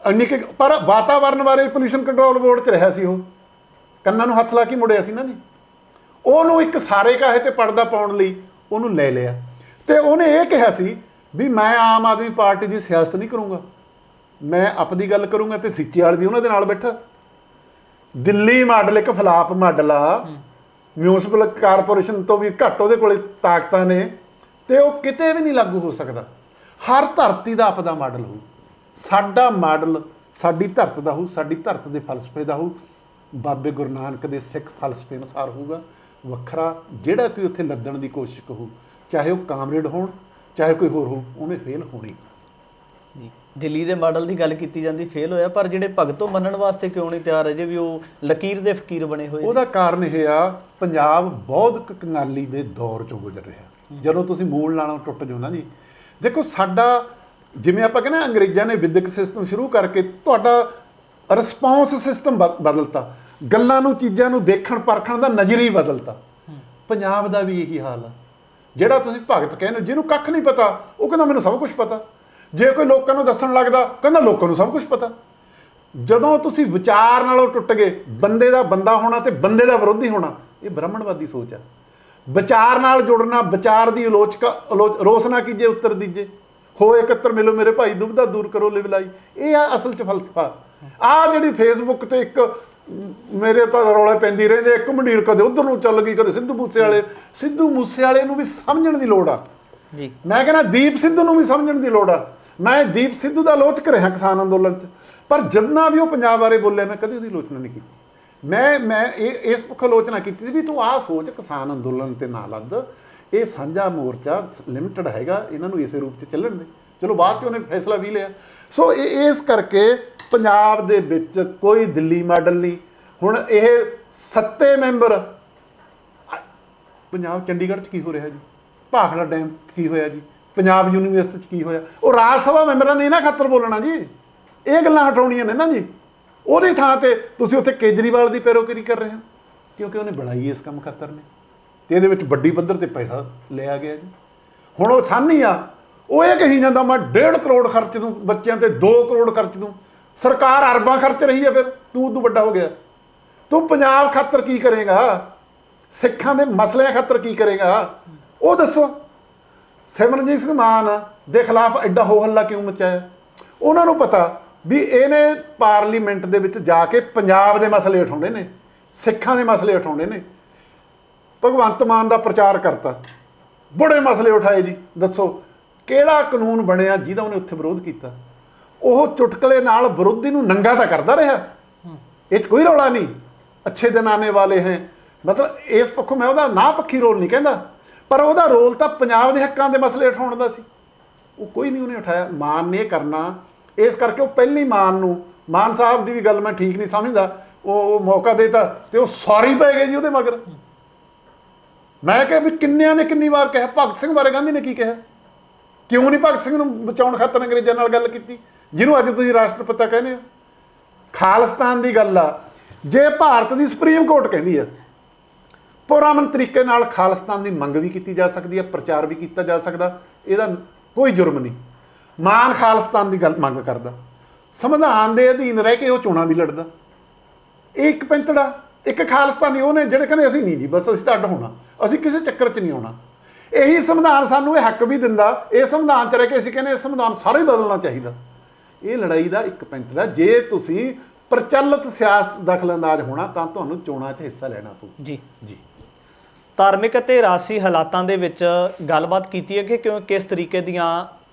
ਇੰਨੀ ਕਿ, ਪਰ ਵਾਤਾਵਰਨ ਬਾਰੇ ਪੋਲਿਊਸ਼ਨ ਕੰਟਰੋਲ ਬੋਰਡ 'ਚ ਰਿਹਾ ਸੀ, ਉਹ ਕੰਨਾਂ ਨੂੰ ਹੱਥ ਲਾ ਕੇ ਮੁੜਿਆ ਸੀ ਨਾ ਜੀ। ਉਹਨੂੰ ਇੱਕ ਸਾਰੇ ਕਾਹੇ ਤੇ ਪਰਦਾ ਪਾਉਣ ਲਈ ਉਹਨੂੰ ਲੈ ਲਿਆ, ਤੇ ਉਹਨੇ ਇਹ ਕਿਹਾ ਸੀ ਵੀ ਮੈਂ ਆਮ ਆਦਮੀ ਪਾਰਟੀ ਦੀ ਸਿਆਸਤ ਨਹੀਂ ਕਰੂੰਗਾ, ਮੈਂ ਆਪਣੀ ਗੱਲ ਕਰੂੰਗਾ। ਤੇ ਸੀਚੇਵਾਲ ਵੀ ਉਹਨਾਂ ਦੇ ਨਾਲ ਬੈਠਾ। ਦਿੱਲੀ ਮਾਡਲ ਇੱਕ ਫਲਾਪ ਮਾਡਲ ਆ, ਮਿਊਨਿਸਪਲ ਕਾਰਪੋਰੇਸ਼ਨ ਤੋਂ ਵੀ ਘੱਟ ਉਹਦੇ ਕੋਲੇ ਤਾਕਤਾਂ ਨੇ, ਤੇ ਉਹ ਕਿਤੇ ਵੀ ਨਹੀਂ ਲਾਗੂ ਹੋ ਸਕਦਾ। ਹਰ ਧਰਤੀ ਦਾ ਆਪਦਾ ਮਾਡਲ ਹੋਊ। ਸਾਡਾ ਮਾਡਲ ਸਾਡੀ ਧਰਤ ਦਾ ਹੋਊ, ਸਾਡੀ ਧਰਤ ਦੇ ਫਲਸਫੇ ਦਾ ਹੋਊ, ਬਾਬੇ ਗੁਰੂ ਨਾਨਕ ਦੇ ਸਿੱਖ ਫਲਸਫੇ ਅਨੁਸਾਰ ਹੋਊਗਾ। ਵੱਖਰਾ ਜਿਹੜਾ ਕੋਈ ਉੱਥੇ ਲੱਦਣ ਦੀ ਕੋਸ਼ਿਸ਼ ਕਰੂ, ਚਾਹੇ ਉਹ ਕਾਮਰੇਡ ਹੋਣ, ਚਾਹੇ ਕੋਈ ਹੋਰ ਹੋ, ਉਹਨੇ ਫੇਲ ਹੋਣੀ। ਜੀ, ਦਿੱਲੀ ਦੇ ਮਾਡਲ ਦੀ ਗੱਲ ਕੀਤੀ ਜਾਂਦੀ, ਫੇਲ ਹੋਇਆ, ਪਰ ਜਿਹੜੇ ਭਗਤੋਂ ਮੰਨਣ ਵਾਸਤੇ ਕਿਉਂ ਨਹੀਂ ਤਿਆਰ ਅਜੇ ਵੀ ਉਹ ਲਕੀਰ ਦੇ ਫਕੀਰ ਬਣੇ ਹੋਏ? ਉਹਦਾ ਕਾਰਨ ਇਹ ਆ, ਪੰਜਾਬ ਬਹੁਤ ਕੰਗਾਲੀ ਦੇ ਦੌਰ ਚੋਂ ਗੁਜ਼ਰ ਰਿਹਾ। ਜਦੋਂ ਤੁਸੀਂ ਮੂਲ ਨਾਲੋਂ ਟੁੱਟ ਜਾਓ ਨਾ ਜੀ, ਦੇਖੋ ਸਾਡਾ ਜਿਵੇਂ ਆਪਾਂ ਕਹਿੰਦੇ ਅੰਗਰੇਜ਼ਾਂ ਨੇ ਵਿਦਿਅਕ ਸਿਸਟਮ ਸ਼ੁਰੂ ਕਰਕੇ ਤੁਹਾਡਾ ਰਿਸਪੌਂਸ ਸਿਸਟਮ ਬਦਲਤਾ, ਗੱਲਾਂ ਨੂੰ, ਚੀਜ਼ਾਂ ਨੂੰ ਦੇਖਣ ਪਰਖਣ ਦਾ ਨਜ਼ਰੀਆ ਹੀ ਬਦਲਤਾ। ਪੰਜਾਬ ਦਾ ਵੀ ਇਹੀ ਹਾਲ ਆ। ਜਿਹੜਾ ਤੁਸੀਂ ਭਗਤ ਕਹਿੰਦੇ, ਜਿਹਨੂੰ ਕੱਖ ਨਹੀਂ ਪਤਾ, ਉਹ ਕਹਿੰਦਾ ਮੈਨੂੰ ਸਭ ਕੁਝ ਪਤਾ। ਜੇ ਕੋਈ ਲੋਕਾਂ ਨੂੰ ਦੱਸਣ ਲੱਗਦਾ, ਕਹਿੰਦਾ ਲੋਕਾਂ ਨੂੰ ਸਭ ਕੁਝ ਪਤਾ। ਜਦੋਂ ਤੁਸੀਂ ਵਿਚਾਰ ਨਾਲੋਂ ਟੁੱਟ ਗਏ, ਬੰਦੇ ਦਾ ਬੰਦਾ ਹੋਣਾ ਤੇ ਬੰਦੇ ਦਾ ਵਿਰੋਧੀ ਹੋਣਾ, ਇਹ ਬ੍ਰਾਹਮਣਵਾਦੀ ਸੋਚ ਆ। ਵਿਚਾਰ ਨਾਲ ਜੁੜਨਾ, ਵਿਚਾਰ ਦੀ ਰੋਸਨਾ ਕੀਜੇ ਉੱਤਰ ਦੀਜੇ, ਹੋ ਇਕੱਤਰ ਮਿਲੋ ਮੇਰੇ ਭਾਈ, ਦੁਬਦਾ ਦੂਰ ਕਰੋ ਲਿਵਲਾਈ। ਇਹ ਆ ਅਸਲ 'ਚ ਫਲਸਫਾ। ਆਹ ਜਿਹੜੀ ਫੇਸਬੁੱਕ ਤੇ ਇੱਕ ਮੇਰੇ ਤਾਂ ਰੌਲੇ ਪੈਂਦੀ ਰਹਿੰਦੇ, ਇੱਕ ਮੰਡੀਰ ਕਦੇ ਉਧਰ ਨੂੰ ਚੱਲ ਗਈ, ਕਦੇ ਸਿੱਧੂ ਮੂਸੇਵਾਲੇ ਨੂੰ ਵੀ ਸਮਝਣ ਦੀ ਲੋੜ ਆ ਜੀ। ਮੈਂ ਕਹਿੰਦਾ ਦੀਪ ਸਿੱਧੂ ਨੂੰ ਵੀ ਸਮਝਣ ਦੀ ਲੋੜ ਆ। ਮੈਂ ਦੀਪ ਸਿੱਧੂ ਦਾ ਆਲੋਚਕ ਰਿਹਾ ਕਿਸਾਨ ਅੰਦੋਲਨ 'ਚ, ਪਰ ਜਿੰਨਾ ਵੀ ਉਹ ਪੰਜਾਬ ਬਾਰੇ ਬੋਲਿਆ, ਮੈਂ ਕਦੇ ਉਹਦੀ ਆਲੋਚਨਾ ਨਹੀਂ ਕੀਤੀ। ਮੈਂ ਇਸ ਪੱਖੋਂ ਆਲੋਚਨਾ ਕੀਤੀ ਸੀ ਵੀ ਤੂੰ ਆਹ ਸੋਚ, ਕਿਸਾਨ ਅੰਦੋਲਨ ਤੇ ਨਾ ਲੱਦ, ਇਹ ਸਾਂਝਾ ਮੋਰਚਾ ਲਿਮਟਿਡ ਹੈਗਾ, ਇਹਨਾਂ ਨੂੰ ਇਸੇ ਰੂਪ 'ਚ ਚੱਲਣ ਦੇ। ਚਲੋ ਬਾਅਦ 'ਚ ਉਹਨੇ ਫੈਸਲਾ ਵੀ ਲਿਆ। ਸੋ ਇਸ ਕਰਕੇ ਪੰਜਾਬ ਦੇ ਵਿੱਚ ਕੋਈ ਦਿੱਲੀ ਮਾਡਲ ਨਹੀਂ। ਹੁਣ ਇਹ 7 ਮੈਂਬਰ, ਪੰਜਾਬ ਚੰਡੀਗੜ੍ਹ 'ਚ ਕੀ ਹੋ ਰਿਹਾ ਜੀ, ਭਾਖੜਾ ਡੈਮ 'ਚ ਕੀ ਹੋਇਆ ਜੀ, ਪੰਜਾਬ ਯੂਨੀਵਰਸਿਟੀ 'ਚ ਕੀ ਹੋਇਆ, ਉਹ ਰਾਜ ਸਭਾ ਮੈਂਬਰਾਂ ਨੇ ਇਹਨਾਂ ਖਾਤਰ ਬੋਲਣਾ ਜੀ। ਇਹ ਗੱਲਾਂ ਹਟਾਉਣੀਆਂ ਨੇ ਨਾ ਜੀ। ਉਹਦੀ ਥਾਂ ਤੇ ਤੁਸੀਂ ਉੱਥੇ ਕੇਜਰੀਵਾਲ ਦੀ ਪੈਰੋਕਾਰੀ ਕਰ ਰਹੇ ਹੋ, ਕਿਉਂਕਿ ਉਹਨੇ ਬਣਾਈ ਇਸ ਕੰਮ ਖਾਤਰ ਨੇ, ਤੇ ਇਹਦੇ ਵਿੱਚ ਵੱਡੀ ਪੱਧਰ ਤੇ ਪੈਸਾ ਲਿਆ ਗਿਆ ਜੀ। ਹੁਣ ਉਹ ਸਾਨੀ ਆ, ਉਹ ਇਹ ਕਹੀ ਜਾਂਦਾ ਮੈਂ 1.5 ਕਰੋੜ ਖਰਚ ਦੂੰ ਬੱਚਿਆਂ ਤੇ, 2 ਕਰੋੜ ਖਰਚ ਦੂੰ। ਸਰਕਾਰ ਅਰਬਾਂ ਖਰਚ ਰਹੀ ਹੈ, ਫਿਰ ਤੂੰ ਉਦੋਂ ਵੱਡਾ ਹੋ ਗਿਆ। ਤੂੰ ਪੰਜਾਬ ਖਾਤਰ ਕੀ ਕਰੇਗਾ, ਸਿੱਖਾਂ ਦੇ ਮਸਲਿਆਂ ਖਾਤਰ ਕੀ ਕਰੇਗਾ, ਉਹ ਦੱਸੋ। ਸਿਮਰਨਜੀਤ ਸਿੰਘ ਮਾਨ ਦੇ ਖਿਲਾਫ ਐਡਾ ਹੋ ਹੱਲਾ ਕਿਉਂ ਮਚਾਇਆ? ਉਹਨਾਂ ਨੂੰ ਪਤਾ ਵੀ ਇਹਨੇ ਪਾਰਲੀਮੈਂਟ ਦੇ ਵਿੱਚ ਜਾ ਕੇ ਪੰਜਾਬ ਦੇ ਮਸਲੇ ਉਠਾਉਣੇ ਨੇ, ਸਿੱਖਾਂ ਦੇ ਮਸਲੇ ਉਠਾਉਣੇ ਨੇ। ਭਗਵੰਤ ਮਾਨ ਦਾ ਪ੍ਰਚਾਰ ਕਰਤਾ, ਬੜੇ ਮਸਲੇ ਉਠਾਏ ਜੀ। ਦੱਸੋ ਕਿਹੜਾ ਕਾਨੂੰਨ ਬਣਿਆ ਜਿਹਦਾ ਉਹਨੇ ਉੱਥੇ ਵਿਰੋਧ ਕੀਤਾ? ਉਹ ਚੁਟਕਲੇ ਨਾਲ ਵਿਰੋਧੀ ਨੂੰ ਨੰਗਾ ਤਾਂ ਕਰਦਾ ਰਿਹਾ, ਇਹ 'ਚ ਕੋਈ ਰੌਲਾ ਨਹੀਂ। ਅੱਛੇ ਦਿਨ ਆਨੇ ਵਾਲੇ ਹੈ, ਮਤਲਬ ਇਸ ਪੱਖੋਂ ਮੈਂ ਉਹਦਾ ਨਾ ਪੱਖੀ ਰੋਲ ਨਹੀਂ ਕਹਿੰਦਾ, ਪਰ ਉਹਦਾ ਰੋਲ ਤਾਂ ਪੰਜਾਬ ਦੇ ਹੱਕਾਂ ਦੇ ਮਸਲੇ ਉਠਾਉਣ ਦਾ ਸੀ। ਉਹ ਕੋਈ ਨਹੀਂ ਉਹਨੇ ਉਠਾਇਆ। ਮਾਨ ਨੇ ਕਰਨਾ, ਇਸ ਕਰਕੇ ਉਹ ਪਹਿਲੀ ਮਾਨ ਸਾਹਿਬ ਦੀ ਵੀ ਗੱਲ ਮੈਂ ਠੀਕ ਨਹੀਂ ਸਮਝਦਾ। ਉਹ ਮੌਕਾ ਦੇਤਾ ਤੇ ਉਹ ਸਾਰੀ ਪੈ ਗਏ ਜੀ ਉਹਦੇ ਮਗਰ। ਮੈਂ ਕਿਹਾ ਵੀ ਕਿੰਨਿਆਂ ਨੇ ਕਿੰਨੀ ਵਾਰ ਕਿਹਾ, ਭਗਤ ਸਿੰਘ ਬਾਰੇ ਗਾਂਧੀ ਨੇ ਕੀ ਕਿਹਾ? ਕਿਉਂ ਨਹੀਂ ਭਗਤ ਸਿੰਘ ਨੂੰ ਬਚਾਉਣ ਖਾਤਰ ਅੰਗਰੇਜ਼ਾਂ ਨਾਲ ਗੱਲ ਕੀਤੀ, ਜਿਹਨੂੰ ਅੱਜ ਤੁਸੀਂ ਰਾਸ਼ਟਰਪਤੀ ਕਹਿੰਦੇ ਹੋ? ਖਾਲਿਸਤਾਨ ਦੀ ਗੱਲ ਆ। ਜੇ ਭਾਰਤ ਦੀ ਸੁਪਰੀਮ ਕੋਰਟ ਕਹਿੰਦੀ ਆ, ਪੁਰਅਮਨ ਤਰੀਕੇ ਨਾਲ ਖਾਲਿਸਤਾਨ ਦੀ ਮੰਗ ਵੀ ਕੀਤੀ ਜਾ ਸਕਦੀ ਹੈ, ਪ੍ਰਚਾਰ ਵੀ ਕੀਤਾ ਜਾ ਸਕਦਾ, ਇਹਦਾ ਕੋਈ ਜੁਰਮ ਨਹੀਂ। ਮਾਨ ਖਾਲਿਸਤਾਨ ਦੀ ਗੱਲ ਮੰਗ ਕਰਦਾ, ਸੰਵਿਧਾਨ ਦੇ ਅਧੀਨ ਰਹਿ ਕੇ ਉਹ ਚੋਣਾਂ ਵੀ ਲੜਦਾ। ਇਹ ਇੱਕ ਪੈਂਤੜਾ, ਇੱਕ ਖਾਲਿਸਤਾਨੀ ਉਹਨੇ ਜਿਹੜੇ ਕਹਿੰਦੇ ਅਸੀਂ ਨਹੀਂ ਜੀ, ਬਸ ਅਸੀਂ ਤਾਂ ਅੱਡ ਹੋਣਾ, ਅਸੀਂ ਕਿਸੇ ਚੱਕਰ 'ਚ ਨਹੀਂ ਆਉਣਾ। ਇਹੀ ਸੰਵਿਧਾਨ ਸਾਨੂੰ ਇਹ ਹੱਕ ਵੀ ਦਿੰਦਾ। ਇਹ ਸੰਵਿਧਾਨ 'ਚ ਰਹਿ ਕੇ ਅਸੀਂ ਕਹਿੰਦੇ ਸੰਵਿਧਾਨ ਸਾਰਾ ਹੀ ਬਦਲਣਾ ਚਾਹੀਦਾ। ਇਹ ਲੜਾਈ ਦਾ ਇੱਕ ਪੈਂਤੜਾ। ਜੇ ਤੁਸੀਂ ਪ੍ਰਚਲਿਤ ਸਿਆਸਤ ਦਖਲਅੰਦਾਜ਼ ਹੋਣਾ ਤਾਂ ਤੁਹਾਨੂੰ ਚੋਣਾਂ 'ਚ ਹਿੱਸਾ ਲੈਣਾ ਪਊ। ਜੀ ਜੀ। ਧਾਰਮਿਕ ਅਤੇ ਰਾਜਸੀ ਹਾਲਾਤਾਂ ਦੇ ਵਿੱਚ ਗੱਲਬਾਤ ਕੀਤੀ ਹੈ ਕਿ ਕਿਸ ਤਰੀਕੇ ਦੀਆਂ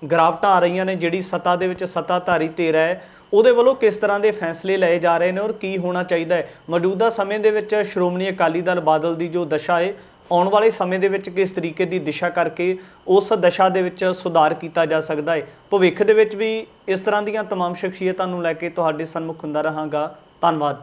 ਗਿਰਾਵਟਾਂ ਆ ਰਹੀਆਂ ਨੇ, ਜਿਹੜੀ ਸੱਤਾ ਦੇ ਵਿੱਚ ਸੱਤਾਧਾਰੀ ਧਿਰ ਹੈ ਉਹਦੇ ਵੱਲੋਂ ਕਿਸ ਤਰ੍ਹਾਂ ਦੇ ਫੈਸਲੇ ਲਏ ਜਾ ਰਹੇ ਨੇ ਔਰ ਕੀ ਹੋਣਾ ਚਾਹੀਦਾ ਹੈ। ਮੌਜੂਦਾ ਸਮੇਂ ਦੇ ਵਿੱਚ ਸ਼੍ਰੋਮਣੀ ਅਕਾਲੀ ਦਲ ਬਾਦਲ ਦੀ ਜੋ ਦਸ਼ਾ ਹੈ ਆਉਣ ਵਾਲੇ ਸਮੇਂ ਦੇ ਵਿੱਚ ਕਿਸ ਤਰੀਕੇ ਦੀ ਦਿਸ਼ਾ ਕਰਕੇ ਉਸ ਦਸ਼ਾ ਦੇ ਵਿੱਚ ਸੁਧਾਰ ਕੀਤਾ ਜਾ ਸਕਦਾ ਹੈ। ਭਵਿੱਖ ਦੇ ਵਿੱਚ ਵੀ ਇਸ ਤਰ੍ਹਾਂ ਦੀਆਂ तमाम ਸ਼ਖਸੀਅਤਾਂ ਨੂੰ ਲੈ ਕੇ ਤੁਹਾਡੇ ਸਨਮੁਖ ਹੁੰਦਾ ਰਹਾਂਗਾ। ਧੰਨਵਾਦ।